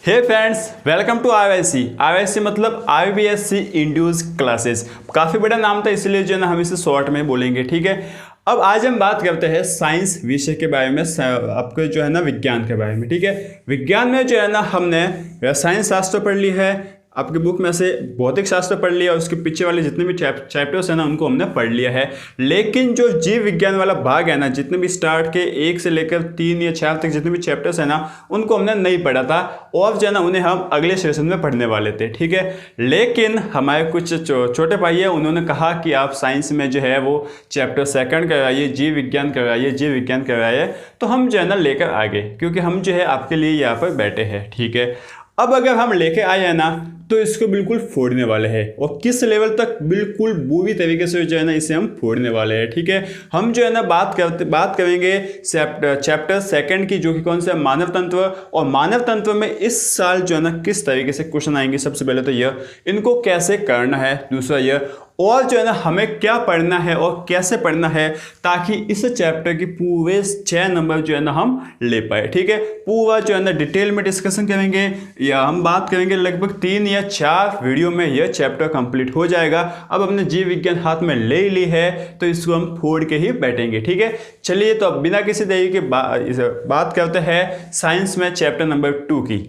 Hey friends, welcome to IYC मतलब IBSC induce classes. काफ़ी बड़ा नाम था, इसलिए जो है ना हम इसे शॉर्ट में बोलेंगे, ठीक है। अब आज हम बात करते हैं साइंस विषय के बारे में, आपके जो है ना विज्ञान के बारे में, ठीक है। विज्ञान में जो है ना हमने रसायन शास्त्र पढ़ ली है, आपकी बुक में से भौतिक शास्त्र पढ़ लिया और उसके पीछे वाले जितने भी चैप्टर्स हैं ना उनको हमने पढ़ लिया है। लेकिन जो जीव विज्ञान वाला भाग है ना, जितने भी स्टार्ट के 1 से लेकर 3 या 4 तक जितने भी चैप्टर्स हैं ना, उनको हमने नहीं पढ़ा था और जो है ना उन्हें हम अगले सेशन में पढ़ने वाले थे, ठीक है। लेकिन हमारे कुछ छोटे भाई है, उन्होंने कहा कि आप साइंस में जो है वो चैप्टर 2 करवाइए, जीव विज्ञान करवाइए, तो हम जो है ना लेकर आ गए, क्योंकि हम जो है आपके लिए यहाँ पर बैठे हैं, ठीक है। अब अगर हम लेके आए हैं ना तो इसको बिल्कुल फोड़ने वाले हैं, और किस लेवल तक, बिल्कुल बुरी तरीके से जो है ना इसे हम फोड़ने वाले हैं, ठीक है। हम जो है ना बात करेंगे चैप्टर 2 की, जो कि कौन सा, मानव तंत्र। और मानव तंत्र में इस साल जो है ना किस तरीके से क्वेश्चन आएंगे, सबसे पहले तो यह इनको कैसे करना है, दूसरा यह, और जो है ना हमें क्या पढ़ना है और कैसे पढ़ना है, ताकि इस चैप्टर की पूरे 6 नंबर जो है ना हम ले पाए, ठीक है। पूरा जो है ना डिटेल में डिस्कशन करेंगे, या हम बात करेंगे लगभग 3 या 4 वीडियो में यह चैप्टर कंप्लीट हो जाएगा। अब हमने जीव विज्ञान हाथ में ले ली है तो इसको हम फोड़ के ही बैठेंगे, ठीक है। चलिए, तो अब बिना किसी देरी के बात करते हैं साइंस में चैप्टर नंबर 2 की।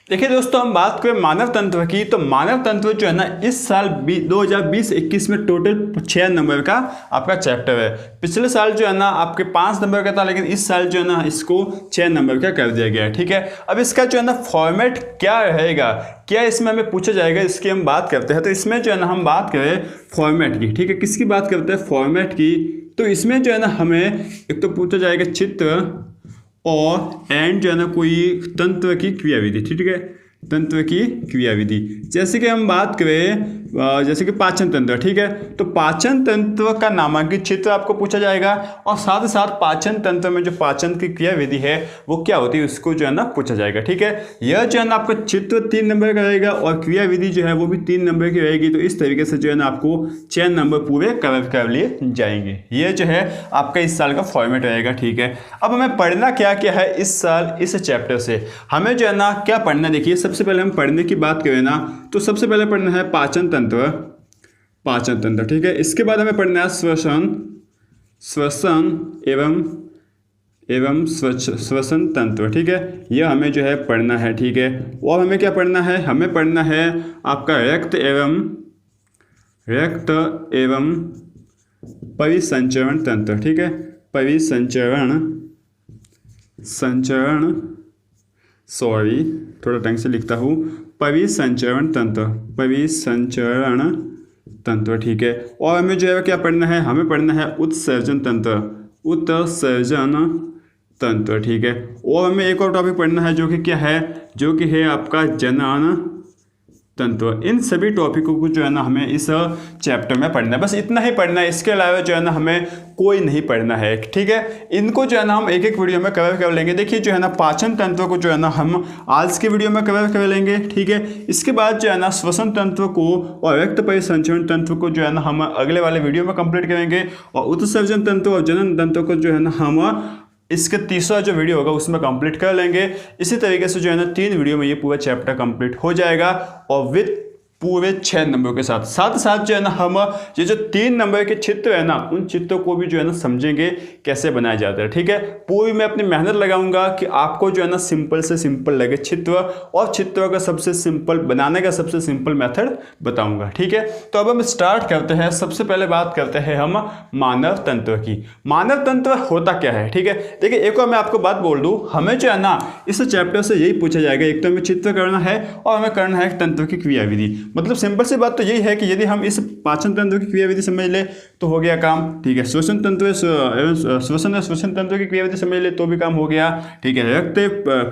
देखिए दोस्तों, हम बात करें मानव तंत्र की, तो मानव तंत्र जो है ना इस साल 2020-21 में टोटल 6 नंबर का आपका चैप्टर है। पिछले साल जो है ना आपके 5 नंबर का था, लेकिन इस साल जो है ना इसको 6 नंबर का कर दिया गया है, ठीक है। अब इसका जो है ना फॉर्मेट क्या रहेगा, क्या इसमें हमें पूछा जाएगा, इसकी हम बात करते हैं। तो इसमें जो है ना हम बात करें फॉर्मेट की, ठीक है। किसकी बात करते हैं, फॉर्मेट की। तो इसमें जो है ना हमें एक तो पूछा जाएगा चित्र और एंड जो है ना कोई तंत्र की क्रियाविधि, ठीक है, तंत्र की क्रियाविधि। जैसे कि हम बात करें जैसे कि पाचन तंत्र, ठीक है। तो पाचन तंत्र का नामांकित चित्र आपको पूछा जाएगा, और साथ ही साथ पाचन तंत्र में जो पाचन की क्रियाविधि है वो क्या होती है, उसको जो है ना पूछा जाएगा, ठीक है। यह जो है ना आपका चित्र 3 नंबर का रहेगा और क्रियाविधि जो है वो भी 3 नंबर की रहेगी। तो इस तरीके से जो है ना आपको 6 नंबर पूरे कवर कर लिए जाएंगे। यह जो है आपका इस साल का फॉर्मेट रहेगा, ठीक है। अब हमें पढ़ना क्या क्या है इस साल इस चैप्टर से, हमें जो है ना क्या पढ़ना, देखिए सबसे पहले हम पढ़ने की बात करें ना, तो सबसे पहले पढ़ना है पाचन तंत्र, ठीक है। इसके बाद हमें पढ़ना है श्वसन एवं श्वसन तंत्र, ठीक है। यह हमें जो है पढ़ना है, ठीक है। और हमें क्या पढ़ना है, हमें पढ़ना है आपका रक्त एवं परिसंचरण तंत्र, ठीक है। थोड़ा ढंग से लिखता हूँ, परिसंचरण तंत्र, ठीक है। और हमें जो है क्या पढ़ना है, हमें पढ़ना है उत्सर्जन तंत्र, ठीक है। और हमें एक और टॉपिक पढ़ना है जो कि क्या है, जो कि है आपका जनन तंत्र। इन सभी टॉपिकों को जो है ना हमें इस चैप्टर में पढ़ना है, बस इतना ही पढ़ना है। इसके अलावा जो है ना हमें कोई नहीं पढ़ना है, ठीक है। इनको जो है ना हम एक एक वीडियो में कवर कर लेंगे। देखिए जो है ना पाचन तंत्र को जो है ना हम आज के वीडियो में कवर कर लेंगे, ठीक है। इसके बाद जो है ना श्वसन तंत्र को और रक्त परिसंचरण तंत्र को जो है ना हम अगले वाले वीडियो में कंप्लीट करेंगे, और उत्सर्जन तंत्र और जनन तंत्र को जो है ना हम इसके तीसरा जो वीडियो होगा उसमें कंप्लीट कर लेंगे। इसी तरीके से जो है ना 3 वीडियो में ये पूरा चैप्टर कंप्लीट हो जाएगा, और विद पूरे 6 नंबर के साथ जो है ना हम ये जो 3 नंबर के चित्र है ना, उन चित्रों को भी जो है ना समझेंगे कैसे बनाया जाता है, ठीक है। पूरी मैं अपनी मेहनत लगाऊंगा कि आपको जो है ना सिंपल से सिंपल लगे चित्र, और चित्रों का सबसे सिंपल बनाने का सबसे सिंपल मेथड बताऊंगा, ठीक है। तो अब हम स्टार्ट करते हैं। सबसे पहले बात करते हैं हम मानव तंत्र की। मानव तंत्र होता क्या है, ठीक है। देखिए एक और मैं आपको बात बोल दूँ, हमें जो है ना इस चैप्टर से यही पूछा जाएगा, एक तो हमें चित्र करना है और हमें करना है तंत्र की क्रियाविधि। मतलब सिंपल सी बात तो यही है कि यदि हम इस पाचन तंत्र की क्रियाविधि समझ ले तो हो गया काम, ठीक है। श्वसन तंत्र श्वसन तंत्र की क्रियाविधि समझ ले तो भी काम हो गया, ठीक है। रक्त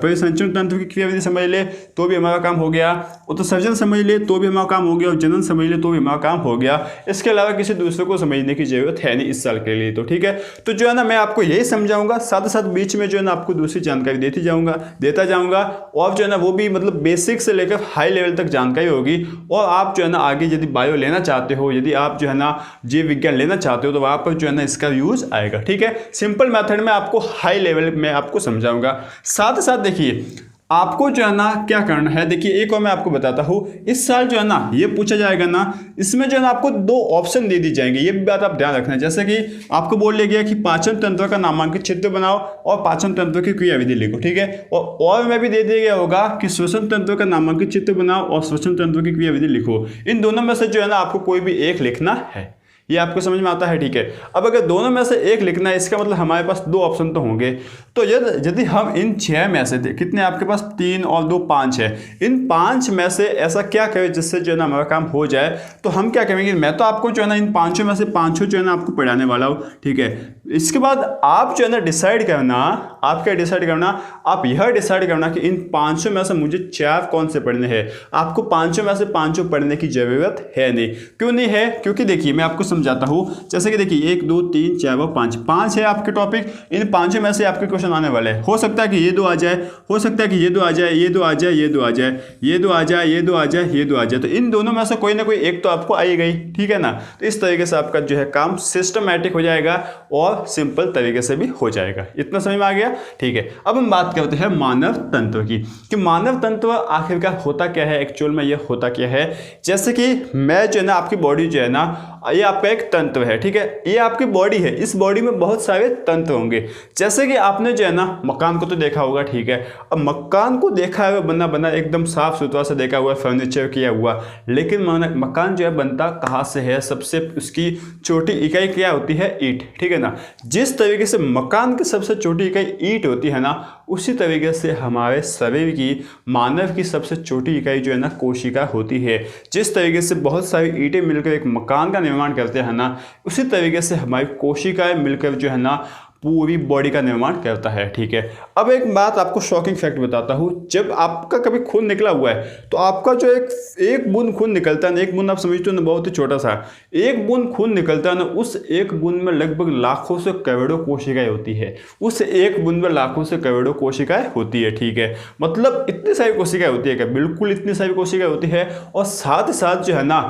परिसंचरण तंत्र की क्रियाविधि समझ ले तो भी हमारा काम हो गया, उत्सर्जन समझ ले तो भी हमारा काम हो गया, और जनन समझ ले तो भी हमारा काम हो गया। इसके अलावा किसी दूसरे को समझने की जरूरत है नहीं इस साल के लिए, तो ठीक है। तो जो है ना मैं आपको यही समझाऊंगा, साथ साथ बीच में जो है ना आपको दूसरी जानकारी देता जाऊंगा, और जो है ना वो भी मतलब बेसिक से लेकर हाई लेवल तक जानकारी होगी। और आप जो है ना आगे यदि बायो लेना चाहते हो, यदि आप जो है ना जीव विज्ञान लेना चाहते हो, तो वहां पर जो है ना इसका यूज आएगा, ठीक है। सिंपल मेथड में आपको हाई लेवल में आपको समझाऊंगा। साथ साथ देखिए आपको जो है ना क्या करना है, देखिए एक और मैं आपको बताता हूँ, इस साल जो है ना ये पूछा जाएगा ना, इसमें जो है ना आपको 2 ऑप्शन दे दी जाएंगे, ये भी बात आप ध्यान रखना। जैसे कि आपको बोल दिया गया कि पाचन तंत्र का नामांकित चित्र बनाओ और पाचन तंत्र की क्रियाविधि लिखो, ठीक है। और में भी दे दिया गया होगा कि श्वसन तंत्र का नामांकित चित्र बनाओ और श्वसन तंत्र की क्रियाविधि लिखो। इन दोनों में से जो है ना आपको कोई भी एक लिखना है, ये आपको समझ में आता है, ठीक है। अब अगर दोनों में से एक लिखना है, इसका मतलब हमारे पास 2 ऑप्शन तो होंगे। तो यदि हम इन 6 में से कितने आपके पास 3 और 2 5 है, इन 5 में से ऐसा क्या करें जिससे जो है ना हमारा काम हो जाए, तो हम क्या करेंगे, मैं तो आपको जो है ना इन 5 में से 5 जो है ना आपको पढ़ाने वाला हूँ, ठीक है। इसके बाद आप जो है ना डिसाइड करना, आप क्या डिसाइड करना, आप यह डिसाइड करना कि इन 5 में से मुझे 4 कौन से पढ़ने हैं। आपको 5 में से 5 पढ़ने की जरूरत है नहीं। क्यों नहीं है, क्योंकि देखिए मैं आपको समझाता हूं। जैसे कि देखिए 1 2 3 4 और 5 है आपके टॉपिक, इन 5 में से आपके क्वेश्चन आने वाले हैं। हो सकता है कि ये 2 आ जाए, हो सकता है कि ये 2 आ जाए, ये 2 आ जाए, ये 2 आ जाए, ये 2 आ जाए, ये 2 आ जाए, ये 2 आ जाए, तो इन दोनों में से कोई ना कोई एक तो आपको आई गई, ठीक है ना। तो इस तरीके से आपका जो है काम सिस्टमैटिक हो जाएगा और सिंपल तरीके से भी हो जाएगा। इतना समझ में आ गया, ठीक है। अब हम बात करते हैं मानव तंत्र की, कि मानव तंत्र आखिरकार होता क्या है, एक्चुअल में यह होता क्या है। जैसे कि मैं जो है ना आपकी बॉडी जो है ना, ये आपका एक तंत्र है, ठीक है। ये आपकी बॉडी है, इस बॉडी में बहुत सारे तंत्र होंगे। जैसे कि आपने जो है ना मकान को तो देखा होगा, ठीक है। अब मकान को देखा है बना एकदम साफ सुथरा से देखा हुआ, फर्नीचर किया हुआ, लेकिन मकान जो है बनता कहाँ से है, सबसे उसकी छोटी इकाई क्या होती है, ईंट, ठीक है ना। जिस तरीके से मकान की सबसे छोटी इकाई ईंट होती है ना, उसी तरीके से हमारे शरीर की, मानव की सबसे छोटी इकाई जो है ना कोशिका होती है। जिस तरीके से बहुत सारी ईंटें मिलकर एक मकान का निर्माण करते हैं ना, उसी तरीके से हमारी कोशिकाएं मिलकर जो है ना पूरी बॉडी का निर्माण करता है, ठीक है। अब एक बात आपको शॉकिंग फैक्ट बताता हूँ, जब आपका कभी खून निकला हुआ है तो आपका जो एक बूंद खून निकलता है ना, एक बूंद आप समझते हो ना बहुत ही छोटा सा एक बूंद खून निकलता है ना, उस एक बूंद में लगभग लाखों से करोड़ों कोशिकाएं होती है। उस एक बूंद में लाखों से करोड़ों कोशिकाएं होती है, ठीक है। मतलब इतनी सारी कोशिकाएं होती है क्या, बिल्कुल इतनी सारी कोशिकाएं होती है। और साथ ही साथ जो है ना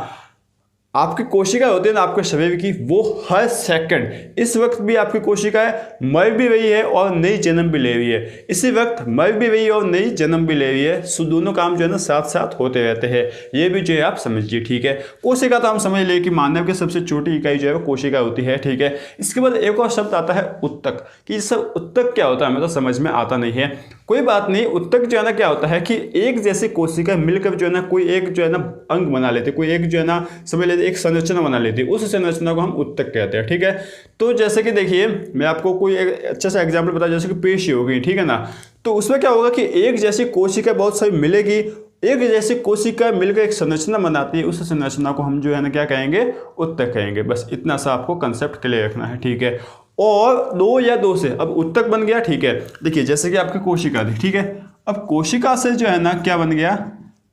आपकी कोशिका होती है ना आपके शरीर की, वो हर सेकंड, इस वक्त भी आपकी कोशिकाएं मर भी रही है और नई जन्म भी ले रही है, इसी वक्त मर भी रही है और नई जन्म भी ले रही है। सो दोनों काम जो है ना साथ साथ होते रहते हैं, ये भी जो है आप समझिए, ठीक है। कोशिका तो हम समझ ले कि मानव की सबसे छोटी इकाई जो है वो कोशिका होती है, ठीक है। इसके बाद एक और शब्द आता है उत्तक, कि सब उत्तक क्या होता है हमें तो समझ में आता नहीं है, कोई बात नहीं। उत्तक जो है ना क्या होता है कि एक जैसी कोशिका मिलकर जो है ना कोई एक जो है ना अंग बना लेते, कोई एक जो है ना समझ लेते एक संरचना बना लेती है, उस संरचना को हम उत्तक कहते हैं, ठीक है। तो जैसे कि देखिए मैं आपको कोई एक अच्छा सा एग्जांपल बता, जैसे कि पेशी हो गई, ठीक है ना। तो उसमें क्या होगा कि एक जैसी कोशिका बहुत सारी मिलेगी, एक जैसी कोशिका मिलकर एक संरचना बनाती है, उस संरचना को हम जो है ना क्या कहेंगे, उत्तक कहेंगे। बस इतना सा आपको कंसेप्ट क्लियर रखना है, ठीक है। और 2 या 2 से अब उत्तक बन गया, ठीक है। देखिए जैसे कि आपकी कोशिका थी, ठीक है। अब कोशिका से जो है ना क्या बन गया,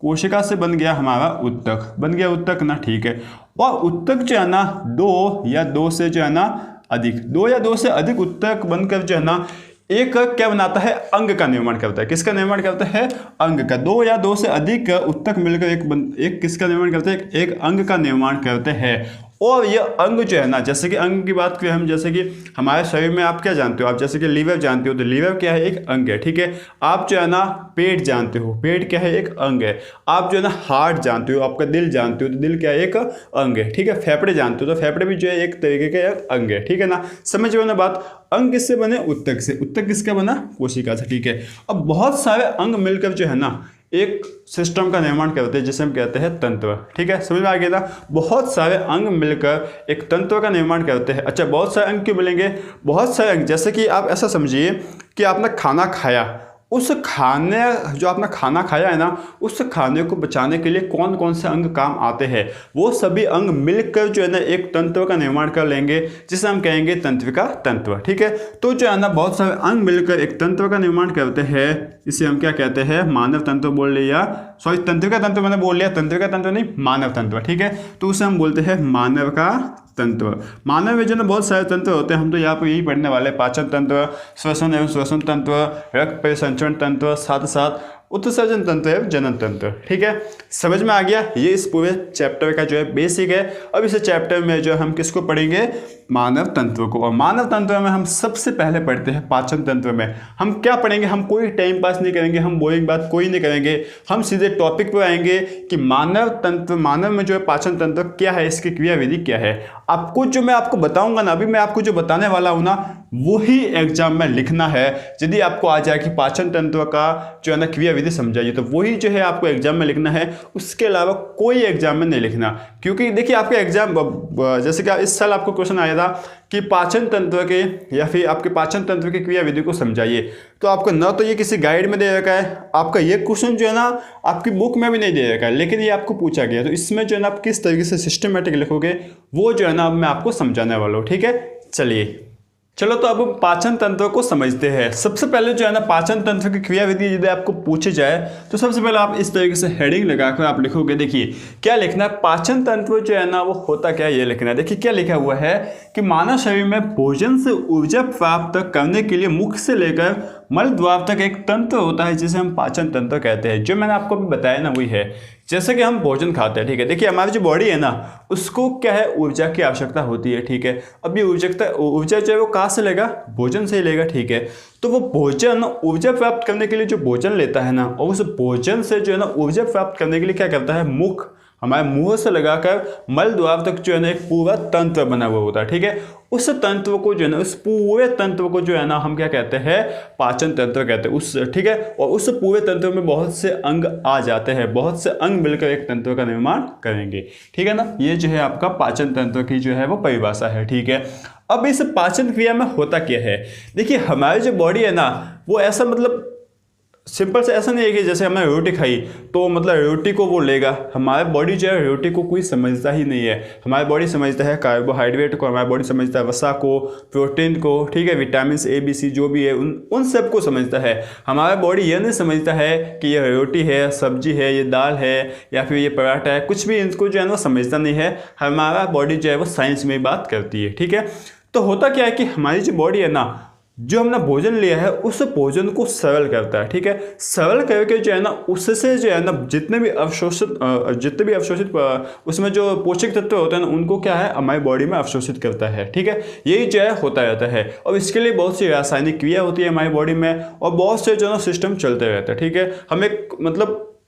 कोशिका से बन गया हमारा उत्तक, बन गया उत्तक ना, ठीक है। और उत्तक जो है ना 2 या 2 से जो है ना अधिक, 2 या 2 से अधिक उत्तक बनकर जो है ना एक क्या बनाता है, अंग का निर्माण करता है। किसका निर्माण करता है, अंग का। 2 या 2 से अधिक उत्तक मिलकर एक किसका निर्माण करते हैं, एक अंग का निर्माण करते हैं। और ये अंग जो है ना, जैसे कि अंग की बात करें हम, जैसे कि हमारे शरीर में आप क्या जानते हो, आप जैसे कि लीवर जानते हो, तो लीवर क्या है, एक अंग है, ठीक है। आप जो है ना पेट जानते हो, पेट क्या है, एक अंग है। आप जो है ना हार्ट जानते हो, आपका दिल जानते हो, तो दिल क्या है, एक अंग है, ठीक है। फेफड़े जानते हो, तो फेफड़े भी जो है एक तरीके का एक अंग है, ठीक है ना। समझ रहे हो ना बात। अंग किससे बने, उत्तक से। उत्तक किसका बना, कोशिका से, ठीक है। अब बहुत सारे अंग मिलकर जो है ना एक सिस्टम का निर्माण करते हैं, जिसे हम कहते हैं तंत्र, ठीक है। समझ में आ गया ना। बहुत सारे अंग मिलकर एक तंत्र का निर्माण करते हैं। अच्छा, बहुत सारे अंग क्यों मिलेंगे, बहुत सारे अंग, जैसे कि आप ऐसा समझिए कि आपने खाना खाया उस खाने जो आपने खाना खाया है ना, उस खाने को बचाने के लिए कौन कौन से अंग काम आते हैं, वो सभी अंग मिलकर जो है ना एक तंत्र का निर्माण कर लेंगे, जिसे हम कहेंगे तंत्रिका तंत्र। ठीक है, तो जो है ना बहुत सारे अंग मिलकर एक तंत्र का निर्माण करते हैं, इसे हम क्या कहते हैं, मानव तंत्र बोल लिया, सॉरी तंत्रिका तंत्र मैंने बोल लिया, तंत्रिका तंत्र नहीं मानव तंत्र। ठीक है, तो उसे हम बोलते हैं मानव का तंत्र। मानव में जो है बहुत सारे तंत्र होते हैं, हम तो यहाँ पर यही पढ़ने वाले, पाचन तंत्र, श्वसन एवं श्वसन तंत्र, रक्त परिसंचरण तंत्र, साथ साथ उत्सर्जन तंत्र एवं जनन तंत्र। ठीक है, समझ में आ गया, ये इस पूरे चैप्टर का जो है बेसिक है। अब इस चैप्टर में जो हम किसको पढ़ेंगे, मानव तंत्र को। और मानव तंत्र में हम सबसे पहले पढ़ते हैं पाचन तंत्र में हम क्या पढ़ेंगे, हम कोई टाइम पास नहीं करेंगे, हम बोरिंग बात कोई नहीं करेंगे, हम सीधे टॉपिक पर आएंगे कि मानव तंत्र, मानव में जो है पाचन तंत्र क्या है, इसकी क्रियाविधि क्या है। आपको जो मैं आपको बताऊंगा ना, अभी मैं आपको जो बताने वाला हूं ना, वही एग्जाम में लिखना है। यदि आपको आ जाए कि पाचन तंत्र का जो है ना क्रियाविधि समझाइए, तो वही जो है आपको एग्जाम में लिखना है, उसके अलावा कोई एग्जाम में नहीं लिखना। क्योंकि देखिए आपके एग्जाम, जैसे कि इस साल आपको क्वेश्चन आया था कि पाचन तंत्र के या फिर आपके पाचन तंत्र की क्रियाविधि को समझाइए, तो आपको न तो ये किसी गाइड में दे रखा है, आपका ये क्वेश्चन जो है ना आपकी बुक में भी नहीं दे रखा है, लेकिन ये आपको पूछा गया, तो इसमें जो है ना आप किस तरीके से सिस्टमेटिक लिखोगे, वो जो है ना अब मैं आपको समझाने वाला हूँ। ठीक है, चलिए चलो, तो अब पाचन तंत्र को समझते हैं। सबसे पहले जो है ना पाचन तंत्र की क्रियाविधि यदि आपको पूछी जाए, तो सबसे पहले आप इस तरीके से हेडिंग लगाकर आप लिखोगे। देखिए क्या लिखना है, पाचन तंत्र जो है ना वो होता क्या है, ये लिखना है। देखिए क्या लिखा हुआ है कि मानव शरीर में भोजन से ऊर्जा प्राप्त करने के लिए मुख से लेकर मल द्वार तक एक तंत्र होता है, जिसे हम पाचन तंत्र कहते हैं। जो मैंने आपको अभी बताया ना वही है, जैसे कि हम भोजन खाते हैं। ठीक है, देखिए हमारी जो बॉडी है ना, उसको क्या है, ऊर्जा की आवश्यकता होती है। ठीक है, अब ये ऊर्जा जो है वो कहाँ से लेगा, भोजन से ही लेगा। ठीक है, तो वो भोजन ऊर्जा प्राप्त करने के लिए जो भोजन लेता है ना, और उस भोजन से जो है ना ऊर्जा प्राप्त करने के लिए क्या करता है, मुख, हमारे मुंह से लगाकर मल द्वार तक जो है ना एक पूरा तंत्र बना हुआ होता है। ठीक है, उस तंत्र को जो है ना, उस पूरे तंत्र को जो है ना हम क्या कहते हैं, पाचन तंत्र कहते हैं उस। ठीक है, और उस पूरे तंत्र में बहुत से अंग आ जाते हैं, बहुत से अंग मिलकर एक तंत्र का निर्माण करेंगे। ठीक है ना, ये जो है आपका पाचन तंत्र की जो है वो परिभाषा है। ठीक है, अब इस पाचन क्रिया में होता क्या है, देखिए हमारी जो बॉडी है ना, वो ऐसा मतलब सिंपल से ऐसा नहीं है कि जैसे हमने रोटी खाई तो मतलब रोटी को वो लेगा। हमारे बॉडी जो है रोटी को कोई समझता ही नहीं है। हमारी बॉडी समझता है कार्बोहाइड्रेट को, हमारी बॉडी समझता है वसा को, प्रोटीन को। ठीक है, विटामिन ए बी सी जो भी है उन सब को समझता है। हमारा बॉडी ये नहीं समझता है कि ये रोटी है, सब्जी है, ये दाल है या फिर ये पराठा है, कुछ भी इनको जो है ना समझता नहीं है। हमारा बॉडी जो है वो साइंस में बात करती है। ठीक है, तो होता क्या है कि हमारी जो बॉडी है ना, जो हमने भोजन लिया है उस भोजन को सरल करता है। ठीक है, सरल करके जो है ना उससे जो है ना जितने भी अवशोषित उसमें जो पोषक तत्व होते हैं ना, उनको क्या है हमारी बॉडी में अवशोषित करता है। ठीक है, यही जो है होता रहता है, और इसके लिए बहुत सी रासायनिक क्रिया होती है हमारी बॉडी में, और बहुत से जो है ना सिस्टम चलते रहते हैं। ठीक है, हम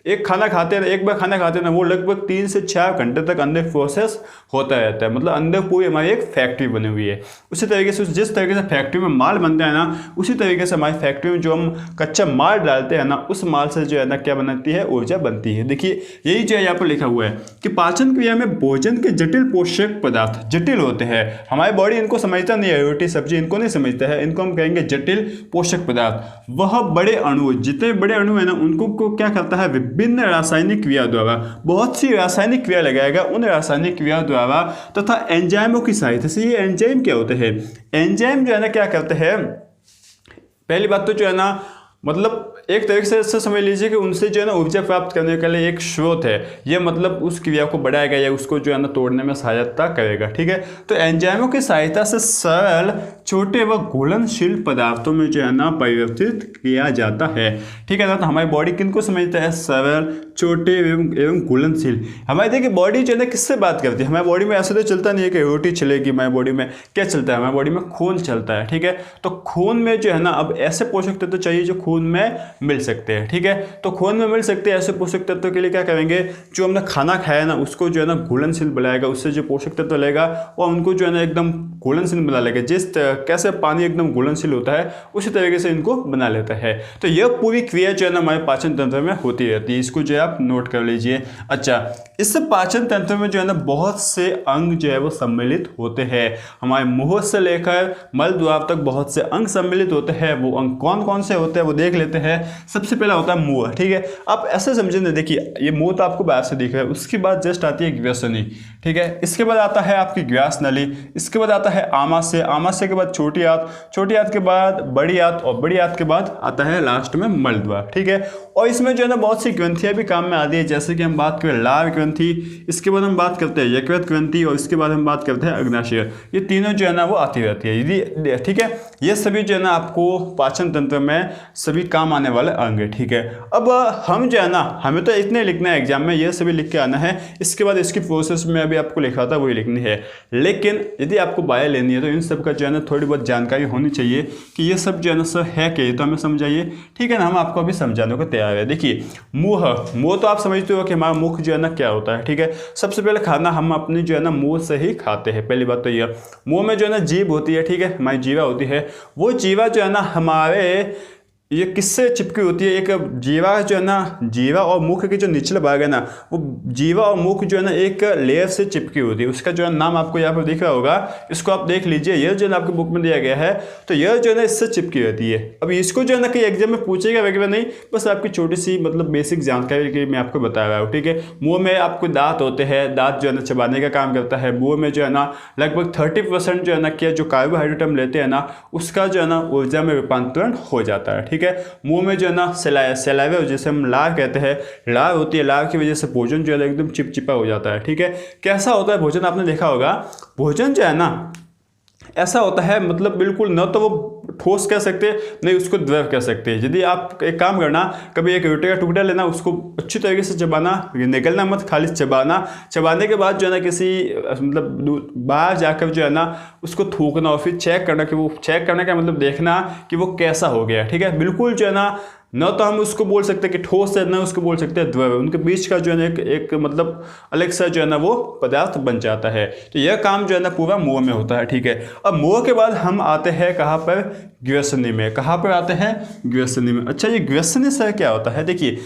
एक खाना खाते हैं, एक बार खाना खाते हैं ना, वो लगभग 3 से 4 घंटे तक अंदर प्रोसेस होता रहता है। मतलब अंदर पूरी हमारी एक फैक्ट्री बनी हुई है। उसी तरीके से जिस तरीके से फैक्ट्री में माल बनता है ना, उसी तरीके से हमारी फैक्ट्री में जो हम कच्चा माल डालते हैं ना, उस माल से जो है ना क्या बनती है, ऊर्जा बनती है। देखिए यही जो है यहाँ पर लिखा हुआ है कि पाचन क्रिया में भोजन के जटिल पोषक पदार्थ जटिल होते हैं। हमारी बॉडी इनको समझता नहीं है, रोटी सब्जी इनको नहीं समझता है, इनको हम कहेंगे जटिल पोषक पदार्थ। वह बड़े अणु, जितने बड़े अणु है ना, उनको क्या करता है, विभिन्न रासायनिक क्रिया द्वारा, बहुत सी रासायनिक क्रिया लगाएगा, उन रासायनिक क्रिया द्वारा तथा एंजाइमों की सहायता से। ये एंजाइम क्या होते हैं, एंजाइम जो है ना क्या करते हैं, पहली बात तो जो है ना मतलब एक तरीके से ऐसा समझ लीजिए कि उनसे जो है ना ऊर्जा प्राप्त करने के लिए एक स्रोत है। ये मतलब उस क्रिया को बढ़ाएगा या उसको जो है ना तोड़ने में सहायता करेगा। ठीक है, तो एंजाइमों की सहायता से सरल, छोटे व घुलनशील पदार्थों में जो है ना परिवर्तित किया जाता है। ठीक है ना, तो हमारी बॉडी किनको समझता है, सरल, छोटे एवं घुलनशील। हमारी देखिए बॉडी जो है ना किससे बात करती है, हमारी बॉडी में ऐसा तो चलता नहीं है कि रोटी चलेगी। हमारी बॉडी में क्या चलता है, हमारी बॉडी में खून चलता है। ठीक है, तो खून में जो है ना अब ऐसे पोषक तत्व चाहिए जो खून में मिल सकते हैं। ठीक है, तो खून में मिल सकते हैं ऐसे पोषक तत्वों के लिए क्या करेंगे, जो हमने खाना खाया ना उसको जो है ना घुलनशील बनाएगा, उससे जो पोषक तत्व लेगा और उनको जो है ना एकदम घुलनशील बना लेगा। कैसे पानी एकदम घुलनशील होता है उसी तरीके से इनको बना लेता है। तो यह पूरी क्रिया जो है ना हमारे पाचन तंत्र में होती रहती है, इसको जो है आप नोट कर लीजिए। अच्छा, इस पाचन तंत्र में जो है ना बहुत से अंग जो है वो सम्मिलित होते हैं। हमारे मुंह से लेकर मल द्वार तक बहुत से अंग सम्मिलित होते हैं। वो अंग कौन कौन से होते हैं वो देख लेते हैं। सबसे पहला होता है मुंह, ठीक है। आप ऐसे समझे ना, देखिए ये मुंह तो आपको बाहर से दिख रहा है, उसके बाद जस्ट आती है ग्रसनी, ठीक है। इसके बाद आता है आपकी ग्रास नली, इसके बाद आता है आमाशय, आमाशय के बाद छोटी आंत, छोटी आंत के बाद बड़ी आंत और बड़ी आंत के बाद आता है लास्ट में मल द्वार, ठीक है। और इसमें जो है ना बहुत सी ग्रंथियां भी काम में आती है, जैसे कि हम बात करें लार ग्रंथि, इसके बाद हम बात करते हैं यकृत ग्रंथि और इसके बाद हम बात करते हैं अग्नाशय। ये तीनों जो है ना वो आती रहती है, यदि ठीक है। ये सभी जो है ना आपको पाचन तंत्र में सभी काम आने वाले अंग है, ठीक है। अब हम जो है ना हमें तो इतने लिखना है एग्जाम में, ये सभी लिख के आना है। इसके बाद इसकी प्रोसेस में अभी आपको लिखा था वही लिखनी है। लेकिन यदि आपको बायो लेनी है तो इन सब का जो है ना थोड़ी बहुत जानकारी होनी चाहिए कि ये सब जो है ना सर है क्या, तो हमें समझाइए, ठीक है ना। हम आपको अभी समझाने को तैयार है। देखिए मुंह, मुंह तो आप समझते हो कि हमारा मुख जो है ना क्या होता है, ठीक है। सबसे पहले खाना हम अपनी जो है ना मुंह से ही खाते हैं, पहली बात तो यह। मुंह में जो है ना जीभ होती है, ठीक है, हमारी जीवा होती है। वो जीवा जो है ना हमारे ये किससे चिपकी होती है, एक जीवा जो है ना, जीवा और मुख के जो निचले भाग है ना, वो जीवा और मुख जो है ना एक लेयर से चिपकी होती है। उसका जो है नाम आपको यहाँ पर दिख रहा होगा, इसको आप देख लीजिए। यह जो है ना आपके बुक में दिया गया है, तो यह जो है ना इससे चिपकी रहती है। अब इसको जो है ना कहीं एग्जाम में पूछेगा वगैरह नहीं, बस आपकी छोटी सी मतलब बेसिक जानकारी के मैं आपको बता रहा हूँ, ठीक है। मुँह में आपको दांत होते हैं, दांत जो है ना चबाने का काम करता है। मुँह में जो है ना लगभग 30% जो है ना क्या जो कार्बोहाइड्रेट हम लेते हैं ना, उसका जो है ना ऊर्जा में रूपांतरण हो जाता है, ठीक है। मुंह में जो है ना सलाइवा जैसे हम लार कहते हैं, लार होती है। लार की वजह से भोजन जो है एकदम चिपचिपा हो जाता है, ठीक है। कैसा होता है भोजन, आपने देखा होगा भोजन जो है ना ऐसा होता है, मतलब बिल्कुल न तो वो ठोस कह सकते नहीं उसको द्रव कह सकते। यदि आप एक काम करना, कभी एक रोटी का टुकड़ा लेना, उसको अच्छी तरीके से चबाना, निकलना मत, खाली चबाना। चबाने के बाद जो है ना किसी मतलब बाहर जाकर जो है ना उसको थूकना और फिर चेक करना कि वो, चेक करने का मतलब देखना कि वो कैसा हो गया, ठीक है। बिल्कुल जो है ना न तो हम उसको बोल सकते हैं कि ठोस है, न उसको बोल सकते हैं द्रव है। उनके बीच का जो है ना एक मतलब अलग सा जो है ना वो पदार्थ बन जाता है। तो यह काम जो है ना पूरा मुंह में होता है, ठीक है। अब मुंह के बाद हम आते हैं कहाँ पर, ग्रसनी में। कहाँ पर आते हैं, ग्रसनी में। अच्छा, ये ग्रसनी से क्या होता है, देखिए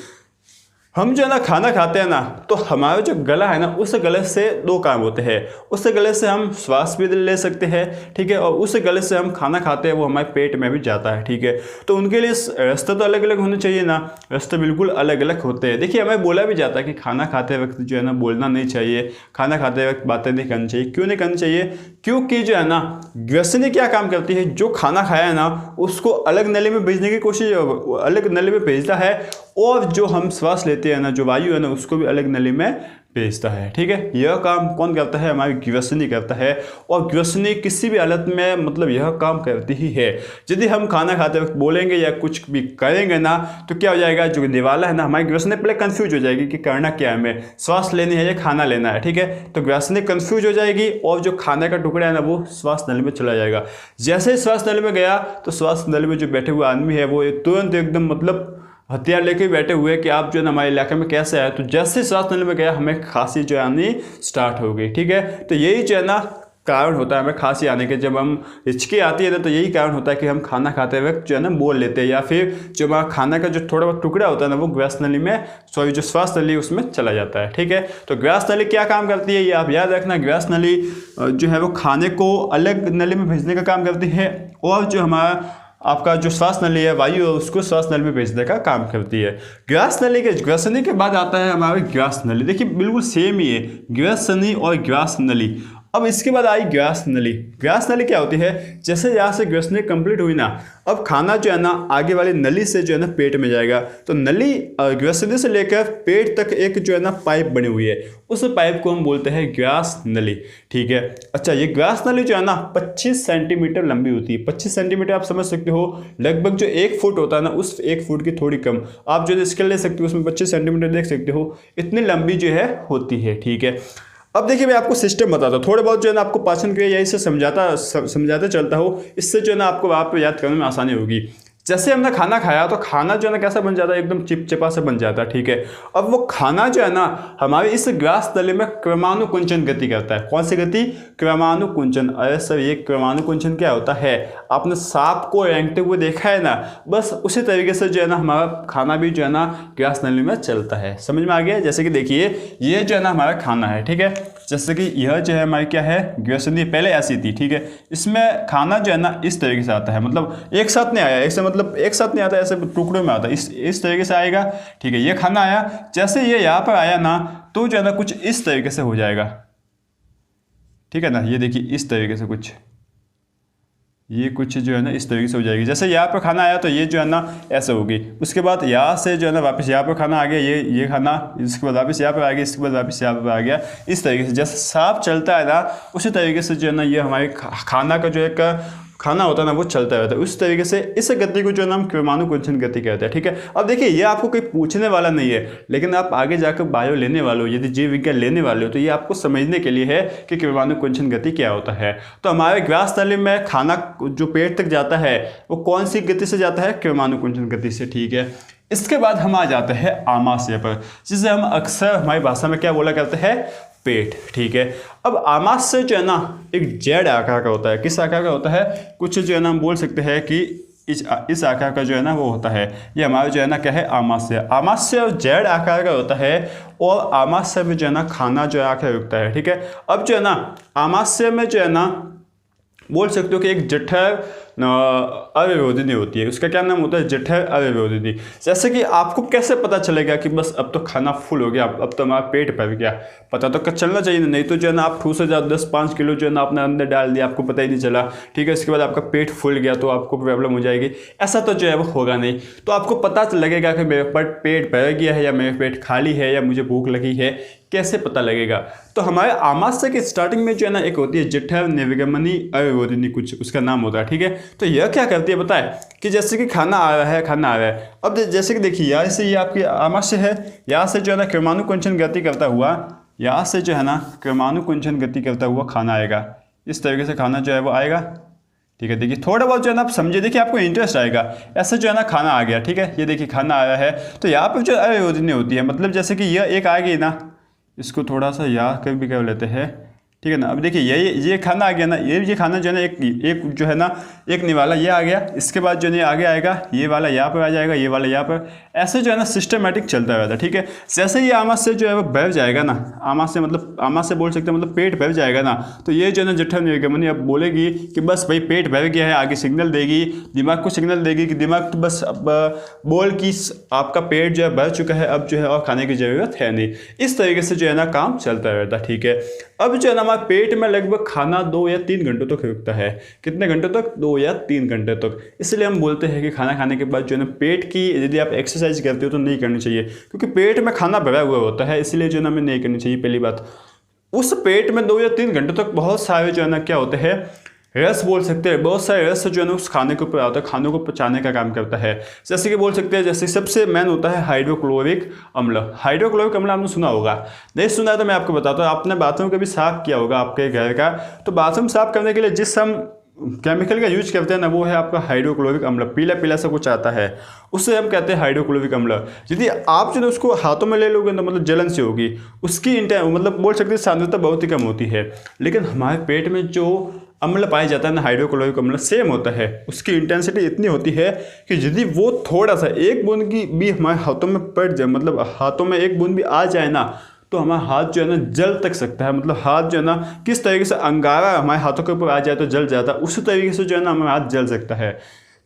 हम जो है ना खाना खाते हैं ना, तो हमारा जो गला है ना, उस गले से दो काम होते हैं। उस गले से हम श्वास भी ले सकते हैं, ठीक है, और उस गले से हम खाना खाते हैं वो हमारे पेट में भी जाता है, ठीक है। तो उनके लिए रास्ते तो अलग अलग होने चाहिए ना, रास्ते बिल्कुल अलग अलग होते हैं। देखिए हमें बोला भी जाता है कि खाना खाते वक्त जो है ना बोलना नहीं चाहिए, खाना खाते वक्त बातें नहीं करनी चाहिए। क्यों नहीं करनी चाहिए, क्योंकि जो है ना ग्रसनी क्या काम करती है, जो खाना खाया है ना उसको अलग नली में भेजने की कोशिश, अलग नली में भेजता है, और जो हम श्वास लेते हैं ना, जो वायु है ना, उसको भी अलग नली में भेजता है, ठीक है। यह काम कौन करता है, हमारी ग्रसनी करता है। और ग्रसनी किसी भी हालत में मतलब यह काम करती ही है। यदि हम खाना खाते वक्त बोलेंगे या कुछ भी करेंगे ना, तो क्या हो जाएगा, जो निवाला है ना, हमारी ग्रसनी पहले कंफ्यूज हो जाएगी कि करना क्या है, हमें श्वास लेनी है या खाना लेना है, ठीक है। तो ग्रसनी कंफ्यूज हो जाएगी और जो खाने का टुकड़ा है ना वो श्वास नली में चला जाएगा। जैसे ही श्वास नली में गया तो श्वास नली में जो बैठे हुए आदमी है वो तुरंत एकदम मतलब हथियार लेके बैठे हुए कि आप जो है ना हमारे इलाके में कैसे आए। तो जैसे श्वास नली में गया हमें खांसी जो आनी स्टार्ट हो गई, ठीक है। तो यही जो है ना कारण होता है हमें खांसी आने के। जब हम हिचकी आती है ना, तो यही कारण होता है कि हम खाना खाते वक्त जो है ना बोल लेते हैं, या फिर जो हमारा खाना का जो थोड़ा बहुत टुकड़ा होता है ना वो ग्रास नली में, सॉरी जो श्वास नली उसमें चला जाता है, ठीक है। तो ग्रास नली क्या काम करती है ये आप याद रखना। ग्रास नली जो है वो खाने को अलग नली में भेजने का काम करती है, और जो हमारा आपका जो श्वास नली है, वायु है, उसको श्वास नली में भेजने का काम करती है। ग्रास नली के, ग्रसनी के बाद आता है हमारी ग्रास नली। देखिए बिल्कुल सेम ही है, ग्रसनी और ग्रास नली। अब इसके बाद आई ग्रास नली। ग्रास नली क्या होती है, जैसे यहाँ से ग्रसनी कंप्लीट हुई ना, अब खाना जो है ना आगे वाली नली से जो है ना पेट में जाएगा। तो नली ग्रसनी से लेकर पेट तक एक जो है ना पाइप बनी हुई है, उस पाइप को हम बोलते हैं ग्रास नली, ठीक है। अच्छा, ये ग्रास नली जो है ना 25 सेंटीमीटर लंबी होती है। 25 सेंटीमीटर आप समझ सकते हो, लगभग जो 1 फुट होता है ना, उस 1 फुट की थोड़ी कम आप जो स्केल ले सकते हो, उसमें 25 सेंटीमीटर देख सकते हो, इतनी लंबी जो है होती है, ठीक है। अब देखिए मैं आपको सिस्टम बताता हूँ, थोड़े बहुत जो है ना आपको पाचन क्रिया यही से समझाते चलता हूँ, इससे जो है ना आपको वहाँ पर याद करने में आसानी होगी। जैसे हमने खाना खाया तो खाना जो है ना कैसा बन जाता है, एकदम चिपचिपा से बन जाता है, ठीक है। अब वो खाना जो है ना हमारे इस ग्रास तले में क्रमानुकुंचन गति करता है। कौन सी गति? क्रमानुकुंचन। अरे सर ये क्रमानुकुंचन क्या होता है? आपने सांप को रेंगते हुए देखा है ना, बस उसी तरीके से जो है ना हमारा खाना भी जो है ना ग्रास नली में चलता है। समझ में आ गया? जैसे कि देखिए ये जो है ना हमारा खाना है, ठीक है। जैसे कि यह जो है हमारी क्या है, ग्रास नली पहले ऐसी थी, ठीक है। इसमें खाना जो है ना इस तरीके से आता है, मतलब एक साथ नहीं आया, ऐसे मतलब एक साथ नहीं आता, ऐसे टुकड़ों में आता है, इस तरीके से आएगा, ठीक है। ये खाना आया, जैसे ये यहाँ पर आया ना तो जो है ना कुछ इस तरीके से हो जाएगा, ठीक है ना। ये देखिए इस तरीके से कुछ, ये कुछ जो है ना इस तरीके से हो जाएगी। जैसे यहाँ पर खाना आया तो ये जो है ना ऐसे होगी, उसके बाद यहाँ से जो है ना वापस यहाँ पर खाना आ गया, ये खाना, इसके बाद वापस यहाँ पर आ गया, इसके बाद वापस यहाँ पर आ गया, इस तरीके से जैसे सांप चलता है ना उसी तरीके से जो है ना ये हमारे खाना का जो एक खाना होता है ना वो चलता रहता है। उस तरीके से इस गति को जो है ना हम क्रमानुकुंचन गति कहते हैं, ठीक है। अब देखिए ये आपको कोई पूछने वाला नहीं है, लेकिन आप आगे जाकर बायो लेने वाले हो, यदि जीव विज्ञान लेने वाले हो तो ये आपको समझने के लिए है कि क्रमानुकुंचन गति क्या होता है। तो हमारे ग्रास तले में खाना जो पेट तक जाता है वो कौन सी गति से जाता है? क्रमानुकुंचन गति से, ठीक है। इसके बाद हम आ जाते हैं आमाशय पर, जिसे हम अक्सर हमारी भाषा में क्या बोला करते हैं? पेट, ठीक है। अब आमाशय जो है ना एक जेड आकार का होता है। किस आकार का होता है? कुछ जो है ना हम बोल सकते हैं कि इस आकार का जो है ना वो होता है, ये हमारा जो है ना क्या है? आमाशय। आमाशय जेड आकार का होता है और आमाशय में जो है ना खाना जो है आकर रुकता है, ठीक है। अब जो है ना आमाशय में जो है ना बोल सकते हो कि एक जठर अविरोधिनी होती है। उसका क्या नाम होता है? जठर अविरोधिनी। जैसे कि आपको कैसे पता चलेगा कि बस अब तो खाना फुल हो गया, अब तो हमारा पेट भर गया? पता तो चलना चाहिए, नहीं तो जो है ना आप ठूस से 10-5 किलो जो है ना आपने अंदर डाल दिया, आपको पता ही नहीं चला, ठीक है। इसके बाद आपका पेट फूल गया तो आपको प्रॉब्लम हो जाएगी। ऐसा तो जो है वो होगा नहीं। तो आपको पता लगेगा कि मेरे पेट भर गया है या मेरे पेट खाली है या मुझे भूख लगी है, कैसे पता लगेगा? तो हमारे आमाशय के स्टार्टिंग में जो है ना एक होती है जठर निर्गमनी अविरोधिनी, कुछ उसका नाम होता है, ठीक है। तो यह क्या करती है पता है? कि जैसे कि खाना आ रहा है, खाना आ रहा है, अब जैसे कि देखिए यहाँ से ये आपकी आमाशय है, यहाँ से जो है ना क्रमानुकुंचन गति करता हुआ, यहाँ से जो है ना क्रमानुकुंचन गति करता हुआ खाना आएगा। इस तरीके से खाना जो है वो आएगा, ठीक है। देखिए थोड़ा बहुत जो है ना आप समझे, देखिए आपको इंटरेस्ट आएगा। ऐसे जो है ना खाना आ गया, ठीक है। ये देखिए खाना आया है, तो यहाँ पर जो अविरोधिनी होती है, मतलब जैसे कि यह एक आ गई ना, इसको थोड़ा सा यहाँ कर भी कर लेते हैं, ठीक है ना। अब देखिए ये खाना आ गया ना, ये खाना जो है ना एक जो है ना एक निवाला ये आ गया, इसके बाद जो है आगे आएगा, ये वाला यहाँ पर आ जाएगा, ये वाला यहाँ पर, ऐसे जो है ना सिस्टमेटिक चलता रहता है, ठीक है। जैसे ही आमाशय जो है वो भर जाएगा ना, आमाशय मतलब आमाशय बोल सकते हैं, मतलब पेट भर जाएगा ना, तो ये जो है ना जठर निर्गमनी अब बोलेगी कि बस भाई पेट भर गया है, आगे सिग्नल देगी, दिमाग को सिग्नल देगी कि दिमाग तो बस अब बोल कि आपका पेट जो है भर चुका है, अब जो है और खाने की ज़रूरत है नहीं। इस तरीके से जो है ना काम चलता रहता है, ठीक है। अब जो है ना हमारे पेट में लगभग खाना 2 या 3 घंटों तक रुकता है। कितने घंटों तक? 2 या 3 घंटे तक। इसलिए हम बोलते हैं कि खाना खाने के बाद जो है ना पेट की यदि आप एक्सरसाइज करते हो तो नहीं करनी चाहिए, क्योंकि पेट में खाना भरा हुआ होता है, इसलिए जो है ना हमें नहीं करनी चाहिए। पहली बात, उस पेट में 2 या 3 घंटों तक बहुत सारे जो है ना क्या होते हैं, रस बोल सकते हैं, बहुत सारे रस जो है ना उस खाने के ऊपर आता है, खानों को पचाने का काम करता है। जैसे कि बोल सकते हैं, जैसे सबसे मेन होता है हाइड्रोक्लोरिक अम्ल। हाइड्रोक्लोरिक अम्ल आपने सुना होगा, नहीं सुना है तो मैं आपको बताता हूँ। आपने बाथरूम कभी साफ किया होगा आपके घर का, तो बाथरूम साफ करने के लिए जिस हम केमिकल का यूज करते हैं ना, वो है आपका हाइड्रोक्लोरिक अम्ल। पीला पीला सा कुछ आता है, उससे हम कहते हैं हाइड्रोक्लोरिक अम्ल। यदि आप जो है उसको हाथों में ले लोगे तो मतलब जलन से होगी, उसकी मतलब बोल सकते हैं सांद्रता बहुत ही कम होती है। लेकिन हमारे पेट में जो अम्ल पाया जाता है ना, हाइड्रोक्लोरिक अम्ल सेम होता है, उसकी इंटेंसिटी इतनी होती है कि यदि वो थोड़ा सा एक बूंद की भी हमारे हाथों में पड़ जाए, मतलब हाथों में एक बूंद भी आ जाए ना, तो हमारा हाथ जो है ना जल तक सकता है। मतलब हाथ जो है ना किस तरीके से अंगारा हमारे हाथों के ऊपर आ जाए तो जल जाता है, उसी तरीके से जो है ना हमारा हाथ जल सकता है।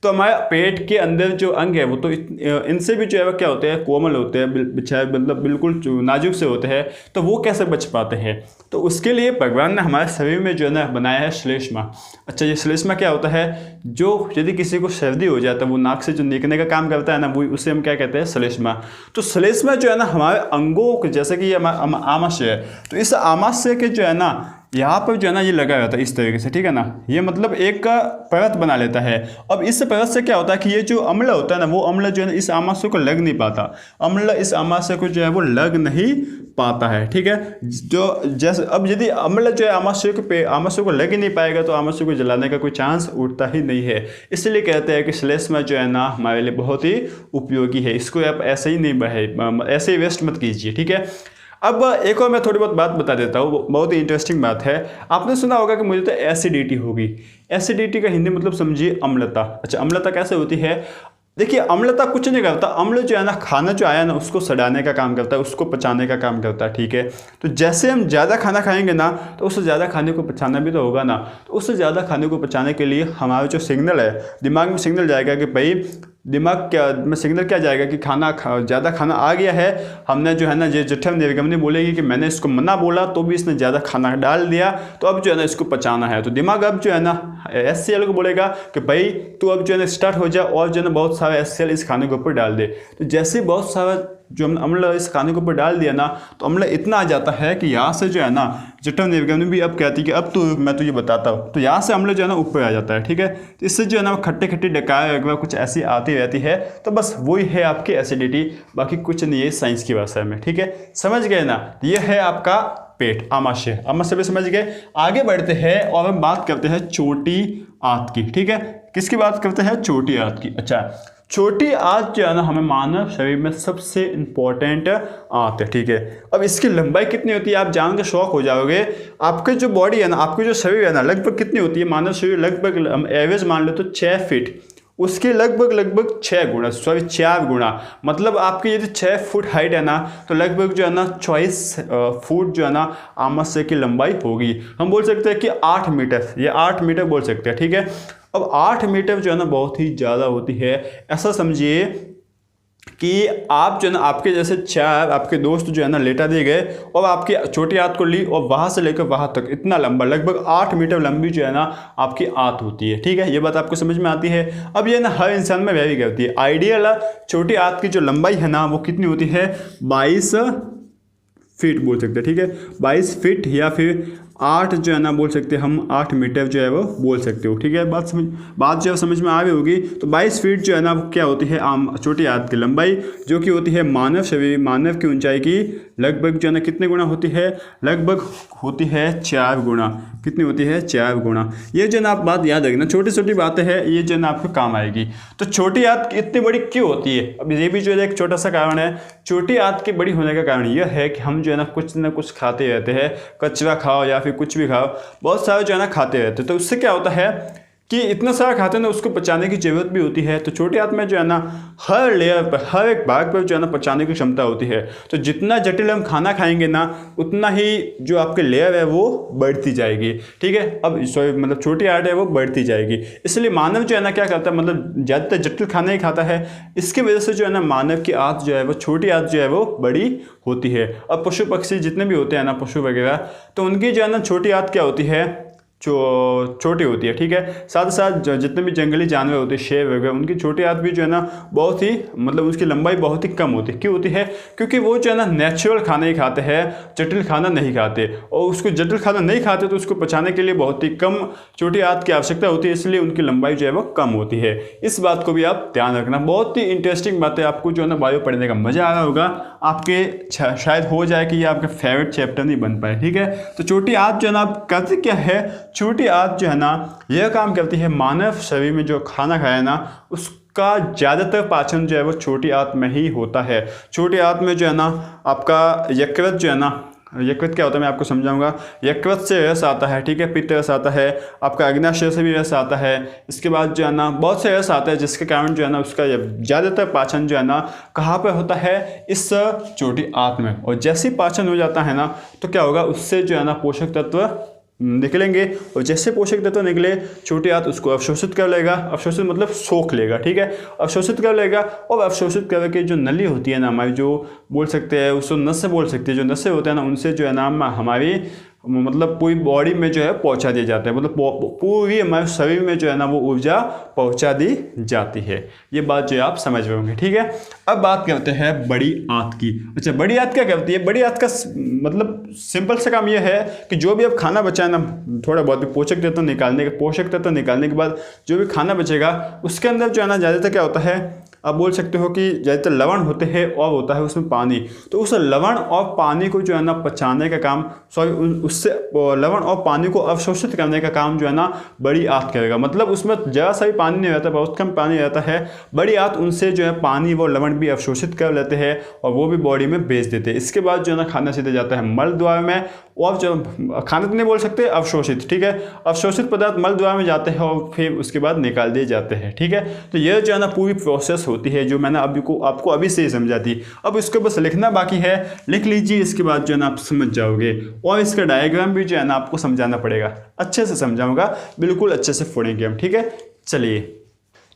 तो हमारे पेट के अंदर जो अंग है वो तो इनसे भी जो है क्या होते हैं, कोमल होते हैं, मतलब बिल्कुल नाजुक से होते हैं, तो वो कैसे बच पाते हैं? तो उसके लिए भगवान ने हमारे शरीर में जो है ना बनाया है श्लेष्मा। अच्छा, ये श्लेष्मा क्या होता है? जो यदि किसी को सर्दी हो जाता है, वो नाक से जो निकलने का काम करता है ना, वो उसे हम क्या कहते हैं? श्लेष्मा। तो श्लेष्मा जो है ना हमारे अंगों, जैसे कि ये आमाशय है, तो इस आमाशय के जो है ना यहाँ पर जो है ना ये लगा रहता है इस तरीके से, ठीक है ना, ये मतलब एक परत बना लेता है। अब इस परत से क्या होता है कि ये जो अम्ल होता है ना, वो अम्ल जो है ना इस आमाशय को लग नहीं पाता, अम्ल इस आमाशय को जो है वो लग नहीं पाता है, ठीक है। जो जैसे अब यदि अम्ल जो है आमाशय को लग ही नहीं पाएगा तो आमाशय को जलाने का कोई चांस उठता ही नहीं है। इसलिए कहते हैं कि श्लेष्मा जो है ना हमारे लिए बहुत ही उपयोगी है, इसको आप ऐसे ही नहीं ऐसे ही वेस्ट मत कीजिए, ठीक है। अब एक और मैं थोड़ी बहुत बात बता देता हूँ, बहुत ही इंटरेस्टिंग बात है। आपने सुना होगा कि मुझे तो एसिडिटी होगी। एसिडिटी का हिंदी मतलब समझिए अम्लता। अच्छा, अम्लता कैसे होती है? देखिए, अम्लता कुछ नहीं करता, अम्ल जो है ना खाना जो आया ना उसको सड़ाने का काम करता है, उसको पचाने का काम करता है, ठीक है। तो जैसे हम ज़्यादा खाना खाएंगे ना तो उससे ज़्यादा खाने को पचाना भी तो होगा ना, तो उससे ज़्यादा खाने को पचाने के लिए हमारा जो सिग्नल है, दिमाग में सिग्नल जाएगा कि भाई दिमाग में सिग्नल क्या जाएगा कि ज़्यादा खाना आ गया है। हमने जो है ना ये जठर निर्गमनी बोलेगी कि मैंने इसको मना बोला तो भी इसने ज़्यादा खाना डाल दिया, तो अब जो है ना इसको पचाना है। तो दिमाग अब जो है ना HCl को बोलेगा कि भाई तू अब जो है ना स्टार्ट हो जा और जो है ना बहुत सारा HCl इस खाने के ऊपर डाल दे। तो जैसे बहुत सारा जो हमने अम्ल इस खाने के ऊपर डाल दिया ना तो अम्ल इतना आ जाता है कि यहाँ से जो है ना जठर निर्गमनी भी अब कहती है कि अब तो मैं तुझे बताता हूँ, तो यहाँ से अम्ल जो है ना ऊपर आ जाता है, ठीक है। तो इससे जो है ना खट्टी खट्टी डकाय वगैरह कुछ ऐसी आती रहती है, तो बस वही है आपकी एसिडिटी, बाकी कुछ नहीं है साइंस की भाषा में, ठीक है। समझ गए ना, ये है आपका पेट, आमाशय। आमाशय भी समझ गए। आगे बढ़ते हैं और हम बात करते हैं छोटी आंत की, ठीक है। किसकी बात करते हैं? छोटी आंत की। अच्छा, छोटी आंत जो है ना हमें मानव शरीर में सबसे इंपॉर्टेंट आंत है, ठीक है। अब इसकी लंबाई कितनी होती है आप जान के शौक हो जाओगे। आपके जो बॉडी है ना, आपकी जो शरीर है ना, लगभग कितनी होती है? मानव शरीर लगभग एवरेज मान लो तो 6 फीट, उसके लगभग 4 गुना, मतलब आपकी यदि 6 फुट हाइट है ना तो लगभग जो है ना 24 फुट जो है ना आमाशय की लंबाई होगी। हम बोल सकते हैं कि 8 मीटर, ये 8 मीटर बोल सकते हैं, ठीक है। अब 8 मीटर जो है ना बहुत ही ज़्यादा होती है। ऐसा समझिए कि आप जो है ना आपके जैसे 4 आपके दोस्त जो है ना लेटा दिए गए और आपकी छोटी आंत को ली और वहाँ से लेकर वहाँ तक इतना लंबा, लगभग 8 मीटर लंबी जो है ना आपकी आंत होती है, ठीक है। ये बात आपको समझ में आती है। अब ये ना हर इंसान में वेरी करती है। आइडियल छोटी आंत की जो लंबाई है ना वो कितनी होती है? 22 फीट बोल सकते हैं, ठीक है। 22 फीट या फिर 8 जो है ना बोल सकते हैं हम, 8 मीटर जो है वो बोल सकते हो, ठीक है। बात जो समझ में आ रही होगी। तो 22 फीट जो है ना क्या होती है छोटी आंत की लंबाई, जो कि होती है मानव की ऊंचाई की लगभग जो है ना कितने गुना होती है? लगभग होती है 4 गुना। कितनी होती है? 4 गुना। ये जो ना आप बात याद रखना, छोटी छोटी बातें हैं, ये जो ना आपको काम आएगी। तो छोटी आंत इतनी बड़ी क्यों होती है? अब ये भी जो है एक छोटा सा कारण है। छोटी आंत की बड़ी होने का कारण यह है कि हम जो है ना कुछ खाते रहते हैं, कचरा खाओ या फिर कुछ भी खाओ, बहुत सारा जो है ना खाते रहते हैं। तो उससे क्या होता है कि इतना सारा खाते हैं ना उसको पचाने की ज़रूरत भी होती है। तो छोटी आंत में जो है ना हर लेयर पर, हर एक भाग पर जो है ना पचाने की क्षमता होती है। तो जितना जटिल हम खाना खाएंगे ना उतना ही जो आपके लेयर है वो बढ़ती जाएगी, ठीक है। अब मतलब छोटी आंत है वो बढ़ती जाएगी। इसलिए मानव जो है ना क्या करता है, मतलब ज़्यादातर जटिल खाना ही खाता है। इसकी वजह से जो है ना मानव की आंत जो है वो, छोटी आंत जो है वो बड़ी होती है। अब पशु पक्षी जितने भी होते हैं ना, पशु वगैरह, तो उनकी जो है ना छोटी आंत क्या होती है? छोटी होती है, ठीक है। साथ ही साथ जितने भी जंगली जानवर होते हैं, शेर वगैरह, उनकी छोटी आंत भी जो है ना बहुत ही, मतलब उसकी लंबाई बहुत ही कम होती है। क्यों होती है? क्योंकि वो जो है ना नेचुरल खाना ही खाते हैं, जटिल खाना नहीं खाते। और उसको जटिल खाना नहीं खाते तो उसको पचाने के लिए बहुत ही कम छोटी आंत की आवश्यकता होती है, इसलिए उनकी लंबाई जो है वो कम होती है। इस बात को भी आप ध्यान रखना। बहुत ही इंटरेस्टिंग बात है, आपको जो है ना बायो पढ़ने का मजा आ रहा होगा। आपके शायद हो जाए कि ये आपका फेवरेट चैप्टर नहीं बन पाए, ठीक है। तो छोटी आंत जो है ना आप करते क्या है? छोटी आंत जो है ना यह काम करती है, मानव शरीर में जो खाना खाया ना उसका ज़्यादातर पाचन जो है वो छोटी आंत में ही होता है। छोटी आंत में जो है ना आपका यकृत जो है ना, यकृत क्या होता है मैं आपको समझाऊंगा। यकृत से रस आता है, ठीक है, पित्त रस आता है, आपका अग्न्याशय से भी रस आता है। इसके बाद जो है ना बहुत से रस आता है, जिसके कारण जो है ना उसका ज़्यादातर पाचन जो है ना कहाँ पे होता है? इस छोटी आंत में। और जैसे ही पाचन हो जाता है ना तो क्या होगा? उससे जो है ना पोषक तत्व निकलेंगे, और जैसे पोषक तत्व निकले छोटी आंत उसको अवशोषित कर लेगा। अवशोषित मतलब सोख लेगा, ठीक है, अवशोषित कर लेगा। और अवशोषित करके जो नली होती है ना हमारी, जो बोल सकते हैं उसको नसें बोल सकते हैं, जो नसें होते हैं ना उनसे जो है ना हमारी मतलब पूरी बॉडी में जो है पहुंचा दिया जाता है, मतलब पूरी हमारे शरीर में जो है ना वो ऊर्जा पहुंचा दी जाती है। ये बात जो है आप समझ रहे होंगे, ठीक है। अब बात करते हैं बड़ी आंत की। अच्छा, बड़ी आंत क्या करती है? बड़ी आंत का मतलब सिंपल सा काम यह है कि जो भी आप खाना बचाए ना, थोड़ा बहुत भी पोषक तत्व निकालने के बाद जो भी खाना बचेगा उसके अंदर जो है ना ज़्यादातर क्या होता है, आप बोल सकते हो कि ज़्यादातर लवण होते हैं और होता है उसमें पानी। तो उस लवण और पानी को जो है ना पचाने का काम, उससे लवण और पानी को अवशोषित करने का काम जो है ना बड़ी आंत करेगा। मतलब उसमें ज़रा सा भी पानी नहीं रहता, बहुत कम पानी रहता है। बड़ी आंत उनसे जो है पानी वो लवण भी अवशोषित कर लेते हैं और वो भी बॉडी में भेज देते हैं। इसके बाद जो है ना खाना सीधे जाता है मल द्वार में, और जो खाना तो नहीं बोल सकते, अवशोषित, ठीक है। अवशोषित पदार्थ मल द्वार में जाते हैं और फिर उसके बाद निकाल दिए जाते हैं, ठीक है। तो ये जो है ना पूरी प्रोसेस होती है जो मैंने आपको अभी से ही समझा दी। अब इसको बस लिखना बाकी है, लिख लीजिए, इसके बाद जो है ना आप समझ जाओगे। और इसका डायग्राम भी जो है ना आपको समझाना पड़ेगा, अच्छे से समझाऊंगा, बिल्कुल अच्छे से फोड़ेंगे हम, ठीक है। चलिए,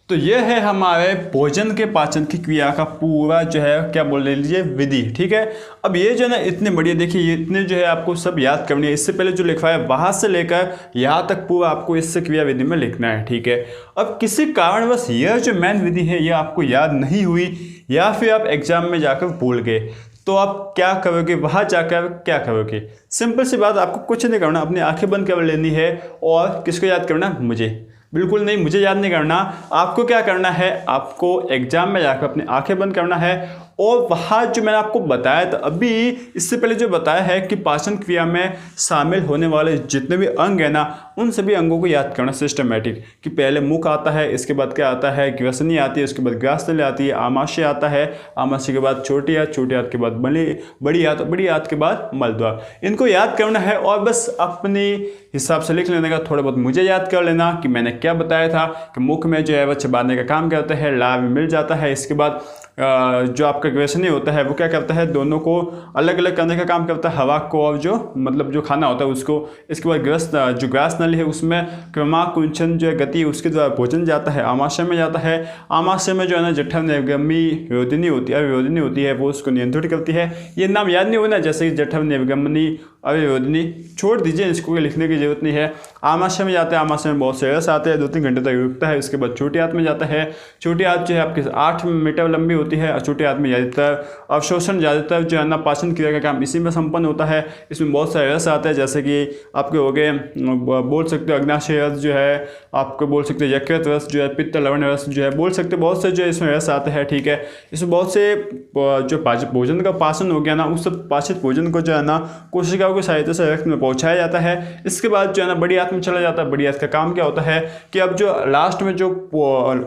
तो यह है हमारे भोजन के पाचन की क्रिया का पूरा जो है क्या बोल लीजिए विधि, ठीक है। अब ये जो है ना इतने बढ़िया, देखिए ये इतने जो है आपको सब याद करनी है। इससे पहले जो लिखवाया वहाँ से लेकर यहाँ तक पूरा आपको इससे क्रिया विधि में लिखना है, ठीक है। अब किसी कारणवश यह जो मेन विधि है ये आपको याद नहीं हुई या फिर आप एग्जाम में जाकर भूल गए, तो आप क्या करोगे? वहाँ जाकर क्या करोगे? सिंपल सी बात, आपको कुछ नहीं करना, अपनी आंखें बंद कर लेनी है। और किसको याद करना? मुझे। बिल्कुल नहीं, मुझे याद नहीं करना। आपको क्या करना है? आपको एग्जाम में जाकर अपनी आंखें बंद करना है और वहाँ जो मैंने आपको बताया था अभी, इससे पहले जो बताया है कि पाचन क्रिया में शामिल होने वाले जितने भी अंग है ना, उन सभी अंगों को याद करना सिस्टमेटिक। कि पहले मुख आता है, इसके बाद क्या आता है, ग्रसनी आती है, उसके बाद ग्रासनली आती है, आमाशय आता है, आमाशय के बाद छोटी आंत, छोटी आंत के बाद बड़ी आंत, बड़ी आंत के बाद मलद्वार। इनको याद करना है और बस अपने हिसाब से लिख लेने का। थोड़ा बहुत मुझे याद कर लेना कि मैंने क्या बताया था कि मुख में जो है वह चबाने का काम करता है, लार में मिल जाता है। इसके बाद जो आपका ग्रसनी होता है वो क्या करता है, दोनों को अलग अलग करने का काम करता है, हवा को और जो मतलब जो खाना होता है उसको। इसके बाद जो ग्रास नली है उसमें क्रमाकुंचन जो है गति उसके द्वारा भोजन जाता है, आमाशय में जाता है। आमाशय में जो है ना जठर निर्गमी विरोधिनी होती है, वो उसको नियंत्रित करती है। ये नाम याद नहीं होना, जैसे कि जठर निर्गमनी, अविरोधिनी, छोड़ दीजिए, इसको लिखने की जरूरत नहीं है। आमाशय में जाता है, आमाशय में बहुत से रस आते हैं, 2-3 घंटे तक रुकता है। उसके बाद छोटी आंत में जाता है। छोटी आंत जो है आपके 8 मीटर लंबी होती है और छोटी आंत में ज़्यादातर अवशोषण, ज़्यादातर जो है ना पाचन क्रिया का काम इसी में संपन्न होता है। इसमें बहुत सारे रस आते हैं, जैसे कि आपके हो गए, बोल सकते हो अग्नाशय रस जो है, आपको बोल सकते हो यकृत रस जो है, पित्त लवण रस जो है, बोल सकते हो बहुत से जो इसमें रस आते हैं, ठीक है। इसमें बहुत से जो भोजन का पाचन हो गया ना, उस पाचित भोजन को जो है ना कोशिका की सहायता से रक्त में पहुंचाया जाता है। इसके बाद जो है ना बड़ी आंत में चला जाता है। बड़ी आंत का काम क्या होता है कि अब जो लास्ट में जो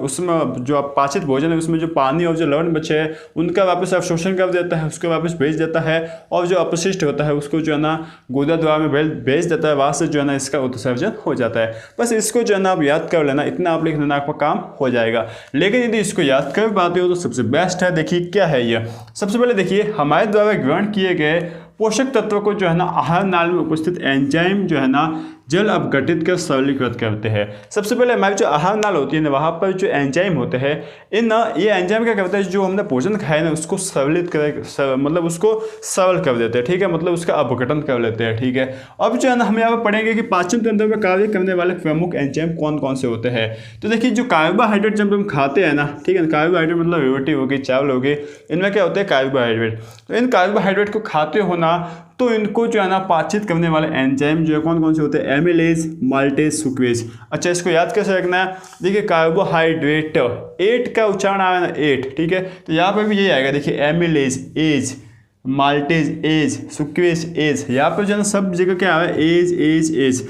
उसमें जो पाचित भोजन है उसमें जो पानी और जो लवण बचे हैं उनका वापस अवशोषण कर देता है, उसको वापस भेज देता है। और जो अपशिष्ट होता है उसको जो है ना गुदा द्वार में भेज देता है, वहाँ से जो है ना इसका उत्सर्जन हो जाता है। बस इसको जो है ना आप याद कर लेना, इतना आप लिख लेना, आपका काम हो जाएगा। लेकिन यदि इसको याद कर पाते हो तो सबसे बेस्ट है। देखिए क्या है ये, सबसे पहले देखिए हमारे द्वारा ग्रहण किए गए पोषक तत्व को जो है ना आहार नाल में उपस्थित एंजाइम जो है ना जल अपघटित कर सरलीकृत करते हैं। सबसे पहले हमारी जो आहार नाल होती है ना, वहाँ पर जो एंजाइम होते हैं, ये एंजाइम क्या करते हैं, जो हमने भोजन खाया ना उसको सरलित कर, मतलब उसको सरल कर देते हैं, ठीक है, मतलब उसका अपघटन कर लेते हैं, ठीक है। अब जो है ना हम यहाँ पर पढ़ेंगे कि पाचन तंत्र में कार्य करने वाले प्रमुख एंजाइम कौन कौन से होते हैं। तो देखिए जो कार्बोहाइड्रेट जब हम खाते हैं ना, ठीक है, कार्बोहाइड्रेट मतलब रोटी हो गई, चावल हो गए, इनमें क्या होते हैं कार्बोहाइड्रेट। तो इन कार्बोहाइड्रेट को खाते हो ना तो इनको जो है ना पाचित करने वाले एंजाइम जो है कौन कौन से होते हैं, एमिलेज, माल्टेज, सुक्रेज। अच्छा इसको याद कैसे रखना है, देखिए कार्बोहाइड्रेट, 8 का उच्चारण आया ना 8, ठीक है, तो यहाँ पर भी यही आएगा। देखिए amylase ase, maltase ase, sucrase ase, यहाँ पर जो है ना सब जगह क्या है ase ase ase,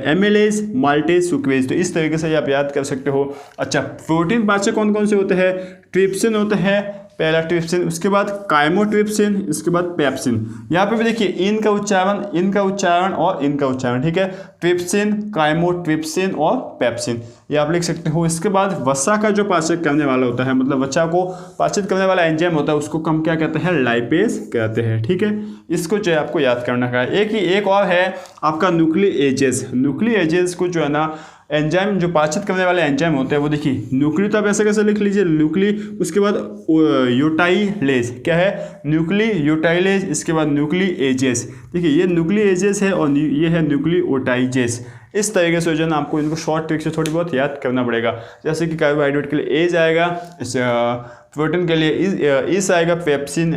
amylase, maltase, sucrase. तो इस तरीके से आप याद कर सकते हो। अच्छा प्रोटीन पाचक कौन कौन से होते हैं, ट्रिप्सिन होते हैं, पहला ट्रिप्सिन, उसके बाद काइमोट्रिप्सिन, इसके बाद पेप्सिन। यहाँ पे भी देखिए इनका उच्चारण और इनका उच्चारण, ठीक है, ट्रिप्सिन, काइमोट्रिप्सिन और पेप्सिन, ये आप लिख सकते हो। इसके बाद वसा का जो पाचक करने वाला होता है, मतलब वसा को पाचित करने वाला एंजाइम होता है, उसको हम क्या कहते हैं, लाइपेज कहते हैं, ठीक है। इसको जो है आपको याद करना है। एक और है आपका न्यूक्लिएजेस। न्यूक्लिएजेस को जो है ना एंजाइम जो पाचन करने वाले एंजाइम होते हैं वो देखिए न्यूक्ली, तो आप ऐसे कैसे लिख लीजिए न्यूक्ली, उसके बाद यूटाइलेज क्या है न्यूक्लियोटाइलेज, इसके बाद न्यूक्लिएजेस। देखिए ये न्यूक्लिएजेस है और ये है न्यूक्लियोटाइजेस। इस तरीके से जो है ना आपको इनको शॉर्ट ट्रिक से थोड़ी बहुत याद करना पड़ेगा। जैसे कि कार्बोहाइड्रेट के लिए एज आएगा, प्रोटीन के लिए इस आएगा, पेप्सिन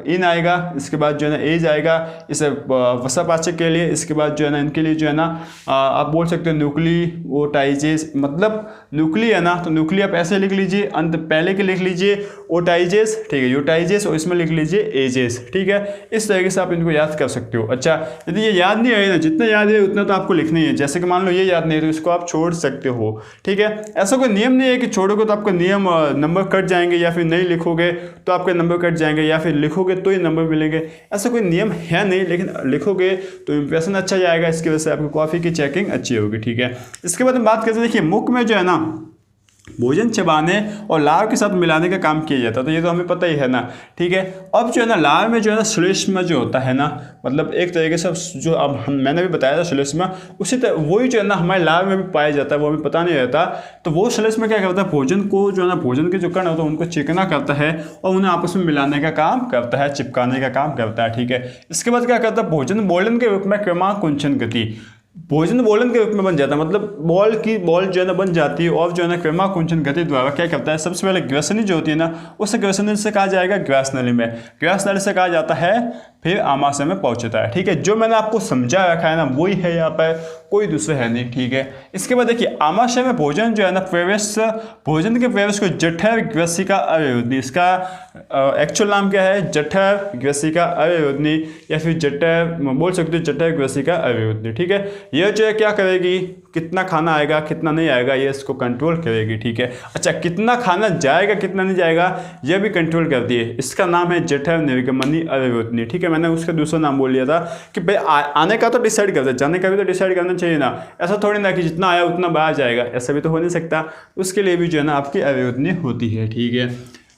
इन आएगा, इसके बाद जो है ना एज आएगा इस वसापाचक के लिए, इसके बाद जो है ना इनके लिए जो है ना आप बोल सकते हो न्यूक्लियोटाइजेस, मतलब न्यूक्ली है ना तो न्यूक्ली आप ऐसे लिख लीजिए, अंत पहले के लिख लीजिए ओटाइजेस, ठीक है यूटाइजेस, और इसमें लिख लीजिए एजेस, ठीक है। इस तरीके से आप इनको याद कर सकते हो। अच्छा यदि ये याद नहीं आए ना, जितना याद है उतना तो आपको लिखना ही है। जैसे कि मान लो ये याद नहीं है तो इसको आप छोड़ सकते हो, ठीक है। ऐसा कोई नियम नहीं है कि छोड़ोगे तो आपका नियम नंबर कट जाएंगे, या फिर नहीं लिखोगे तो आपके नंबर कट जाएंगे, या फिर लिखोगे तो ही नंबर मिलेंगे, ऐसा कोई नियम है नहीं। लेकिन लिखोगे तो इंप्रेशन अच्छा जाएगा, इसकी वजह से आपकी कॉफ़ी की चेकिंग अच्छी होगी, ठीक है। इसके बाद हम बात करते हैं, देखिए मुख में जो है ना भोजन चबाने और लार के साथ मिलाने का काम किया जाता है, तो ये तो हमें पता ही है ना, ठीक है। अब जो है ना लार में जो है ना श्लेष्मा जो होता है ना, मतलब एक तरीके से जो अब मैंने भी बताया था श्लेष्मा, उसी तरह वही जो है ना हमारे लार में भी पाया जाता है, वो हमें पता नहीं रहता। तो वो श्लेष्मा क्या करता है, भोजन को जो है ना भोजन के जो कण होता है उनको चिकना करता है और उन्हें आपस में मिलाने का काम करता है, चिपकाने का काम करता है, ठीक है। इसके बाद क्या करता है, भोजन बोलन के रूप में क्रमाकुंचन गति, भोजन बोलन के रूप में बन जाता है, मतलब बॉल जो है ना बन जाती है, और जो है ना क्रमाकुंचन गति द्वारा क्या करता है, सबसे पहले ग्रसनी जो होती है ना उस ग्रसनी से कहा जाएगा ग्रास नली में, ग्रास नली से कहा जाता है फिर आमाशय में पहुंचता है, ठीक है। जो मैंने आपको समझा रखा है ना वही है यहाँ पर, कोई दूसरा है नहीं, ठीक है। इसके बाद देखिए आमाशय में भोजन जो है ना प्रवेश, भोजन के प्रवेश को जठर ग्रसिका अवरोधनी, इसका एक्चुअल नाम क्या है, जठर ग्रसिका अवरोधनी, या फिर जठर बोल सकते हो जठर ग्रसिका अवरोधनी, ठीक है। यह जो है क्या करेगी, कितना खाना आएगा कितना नहीं आएगा ये इसको कंट्रोल करेगी, ठीक है। अच्छा कितना खाना जाएगा कितना नहीं जाएगा यह भी कंट्रोल करती है, इसका नाम है जठर निर्गमनी अवरोधनी, ठीक है। मैंने उसका दूसरा नाम बोल लिया था कि भाई आने का तो डिसाइड करते, जाने का भी तो डिसाइड करना चाहिए ना, ऐसा थोड़ी ना कि जितना आया उतना बाहर जाएगा, ऐसा भी तो हो नहीं सकता। उसके लिए भी जो है ना आपकी अवरोधनी होती है, ठीक है,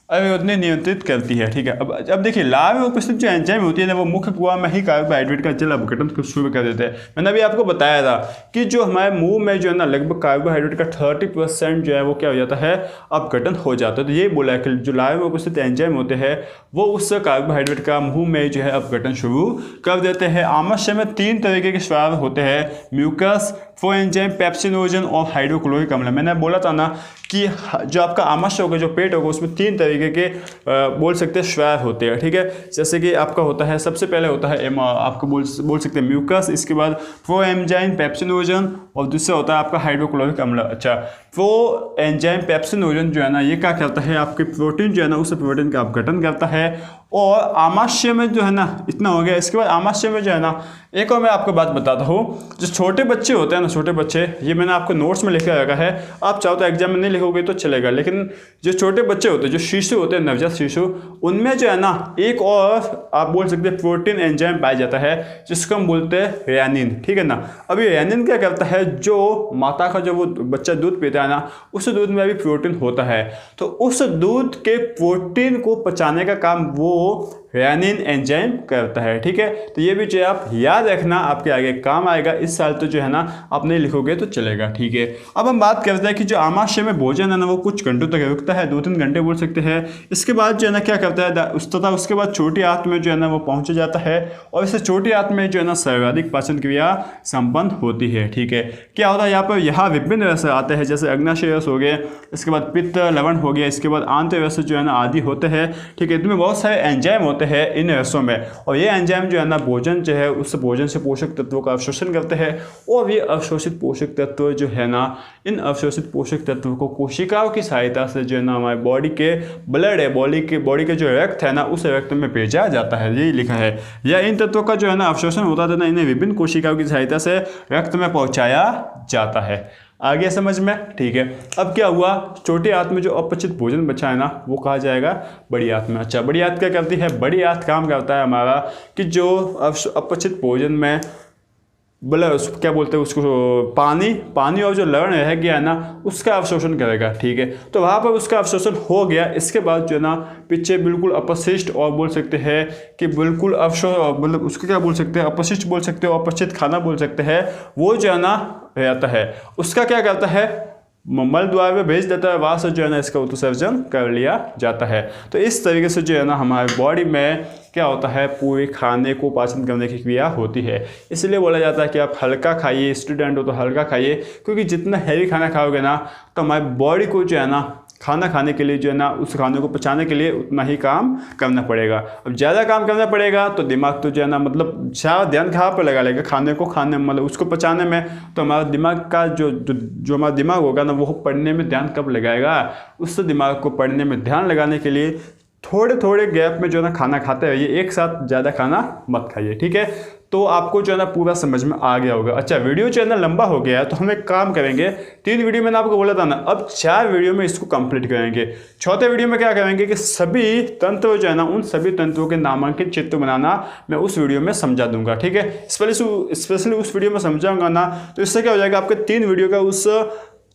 अवरोधनी नियंत्रित करती है, ठीक है। अब देखिए लार में उपस्थित जो एंजाइम होती है ना वो मुख्य कुआ में ही कार्बोहाइड्रेट का जल अपघटन शुरू कर देते हैं। मैंने अभी आपको बताया था कि जो हमारे मुंह में जो है ना लगभग कार्बोहाइड्रेट का 30% जो है वो क्या हो जाता है, अपघटन हो जाता है। तो ये बोला है कि जो लार में उपस्थित एंजाइम होते हैं वो उस कार्बोहाइड्रेट का मुंह में जो है अपघटन शुरू कर देते हैं। आमाशय में 3 तरीके के स्राव होते हैं, म्यूकस, फोएंजाइम, पेप्सिनोजन और हाइड्रोक्लोरिक अम्ल। मैंने बोला था ना कि जो आपका आमाशय होगा, जो पेट होगा, उसमें 3 तरीके के बोल सकते हैं स्राव होते हैं, ठीक है। जैसे कि आपका होता है, सबसे पहले होता है आपको बोल सकते हैं म्यूकस, इसके बाद फोएंजाइम, पेप्सिनोजन, और दूसरा होता है आपका हाइड्रोक्लोरिक अम्ल। अच्छा फोएंजाइम पेप्सिनोजन जो है ना ये क्या करता है, आपके प्रोटीन जो है ना उस प्रोटीन का अपघटन करता है। और आमाशय में जो है ना इतना हो गया। इसके बाद आमाशय में जो है ना एक और मैं आपको बात बताता हूँ, जो छोटे बच्चे होते हैं ना, छोटे बच्चे, ये मैंने आपको नोट्स में लिखा रखा है, आप चाहो तो एग्जाम में नहीं लिखोगे तो चलेगा, लेकिन जो छोटे बच्चे होते हैं, जो शिशु होते हैं, नवजात शिशु, उनमें जो है ना एक और आप बोल सकते हैं प्रोटीन एंजाइम पाया जाता है जिसको हम बोलते हैं रेनिन, ठीक है ना। अब ये रेनिन क्या करता है, जो माता का जो वो बच्चा दूध पीता है ना उस दूध में भी प्रोटीन होता है, तो उस दूध के प्रोटीन को पचाने का काम वो रेनिन एंजाइम करता है, ठीक है। तो ये भी जो है आप याद रखना, आपके आगे काम आएगा। इस साल तो जो है ना आप नहीं लिखोगे तो चलेगा, ठीक है। अब हम बात करते हैं कि जो आमाशय में भोजन है ना वो कुछ घंटों तक रुकता है, 2-3 घंटे बोल सकते हैं। इसके बाद जो है ना क्या करता है तथा उसके बाद छोटी आंत में जो है ना वो पहुंच जाता है, और इससे छोटी आंत में जो है ना सर्वाधिक पाचन क्रिया संपन्न होती है, ठीक है। क्या होता है यहाँ पर, यहाँ विभिन्न रस आते हैं, जैसे अग्नाशय रस हो गए, इसके बाद पित्त लवण हो गया, इसके बाद आंत रस जो है ना आदि होते हैं, ठीक है। इनमें बहुत सारे एंजाइम होते हैं इन रसों में, और ये एंजाइम जो है ना भोजन जो है उस भोजन से पोषक तत्वों का अवशोषण करते हैं, और ये अवशोषित पोषक तत्व जो है ना, इन अवशोषित पोषक तत्वों को कोशिकाओं की सहायता से जो है ना हमारे बॉडी के ब्लड है, बॉडी के जो रक्त है ना उस रक्त में भेजा जाता है, यही लिखा है। या इन तत्वों का जो है ना अवशोषण होता है ना, इन्हें विभिन्न कोशिकाओं की सहायता से रक्त में पहुंचाया जाता है। आगे समझ में, ठीक है। अब क्या हुआ, छोटी आंत में जो अपचित भोजन बचा है ना वो कहा जाएगा बड़ी आंत में। अच्छा बड़ी आंत क्या करती है, बड़ी आंत काम करता है हमारा कि जो अपचित भोजन में क्या बोलते हैं उसको, पानी और जो लवण रह गया है ना उसका अवशोषण करेगा, ठीक है। तो वहाँ पर उसका अवशोषण हो गया। इसके बाद जो है ना पीछे बिल्कुल अपशिष्ट, और बोल सकते हैं कि बिल्कुल मतलब उसको क्या बोल सकते हैं, अपशिष्ट बोल सकते हो, अपचित खाना बोल सकते हैं, वो जो है ना हो जाता है उसका क्या करता है, मल द्वार में भेज देता है, वहाँ से जो है ना इसका उत्सर्जन कर लिया जाता है। तो इस तरीके से जो है ना हमारे बॉडी में क्या होता है, पूरे खाने को पाचन करने की क्रिया होती है। इसलिए बोला जाता है कि आप हल्का खाइए, स्टूडेंट हो तो हल्का खाइए, क्योंकि जितना हैवी खाना खाओगे ना तो हमारी बॉडी को जो है ना खाना खाने के लिए जो है ना उस खाने को पचाने के लिए उतना ही काम करना पड़ेगा। अब ज़्यादा काम करना पड़ेगा तो दिमाग तो जो है ना मतलब सारा ध्यान कहाँ पर लगा लेगा, खाने को खाने मतलब उसको पचाने में। तो हमारा दिमाग का जो हमारा दिमाग होगा ना वो पढ़ने में ध्यान कब लगाएगा, उससे दिमाग को पढ़ने में ध्यान लगाने के लिए थोड़े थोड़े गैप में जो है ना खाना खाते रहिए, एक साथ ज़्यादा खाना मत खाइए, ठीक है। तो आपको जो है ना पूरा समझ में आ गया होगा। अच्छा, वीडियो जो है ना लंबा हो गया है तो हम एक काम करेंगे, 3 वीडियो मैंने आपको बोला था ना, अब 4 वीडियो में इसको कंप्लीट करेंगे। चौथे वीडियो में क्या करेंगे कि सभी तंत्र जो है ना उन सभी तंत्रों के नामांकित चित्र बनाना मैं उस वीडियो में समझा दूंगा, ठीक है। स्पेशली उस वीडियो में समझाऊंगा ना, तो इससे क्या हो जाएगा, आपके 3 वीडियो का उस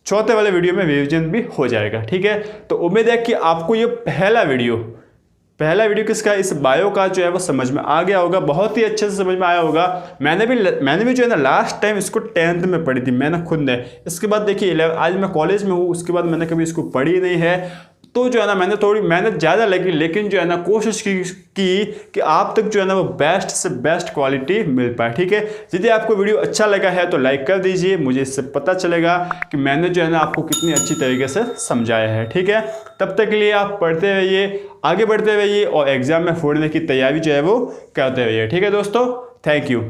चौथे वाले वीडियो में रिवीजन भी हो जाएगा, ठीक है। तो उम्मीद है कि आपको ये पहला वीडियो किसका, इस बायो का जो है वो समझ में आ गया होगा, बहुत ही अच्छे से समझ में आया होगा। मैंने भी जो है ना लास्ट टाइम इसको 10th में पढ़ी थी मैंने खुद ने। इसके बाद देखिए आज मैं कॉलेज में हूँ, उसके बाद मैंने कभी इसको पढ़ी नहीं है। तो जो है ना मैंने थोड़ी मेहनत ज़्यादा लगी, लेकिन जो है ना कोशिश की कि आप तक जो है ना वो बेस्ट से बेस्ट क्वालिटी मिल पाए, ठीक है। यदि आपको वीडियो अच्छा लगा है तो लाइक कर दीजिए, मुझे इससे पता चलेगा कि मैंने जो है ना आपको कितनी अच्छी तरीके से समझाया है, ठीक है। तब तक के लिए आप पढ़ते रहिए, आगे बढ़ते रहिए और एग्जाम में फोड़ने की तैयारी जो है वो करते रहिए, ठीक है दोस्तों। Thank you.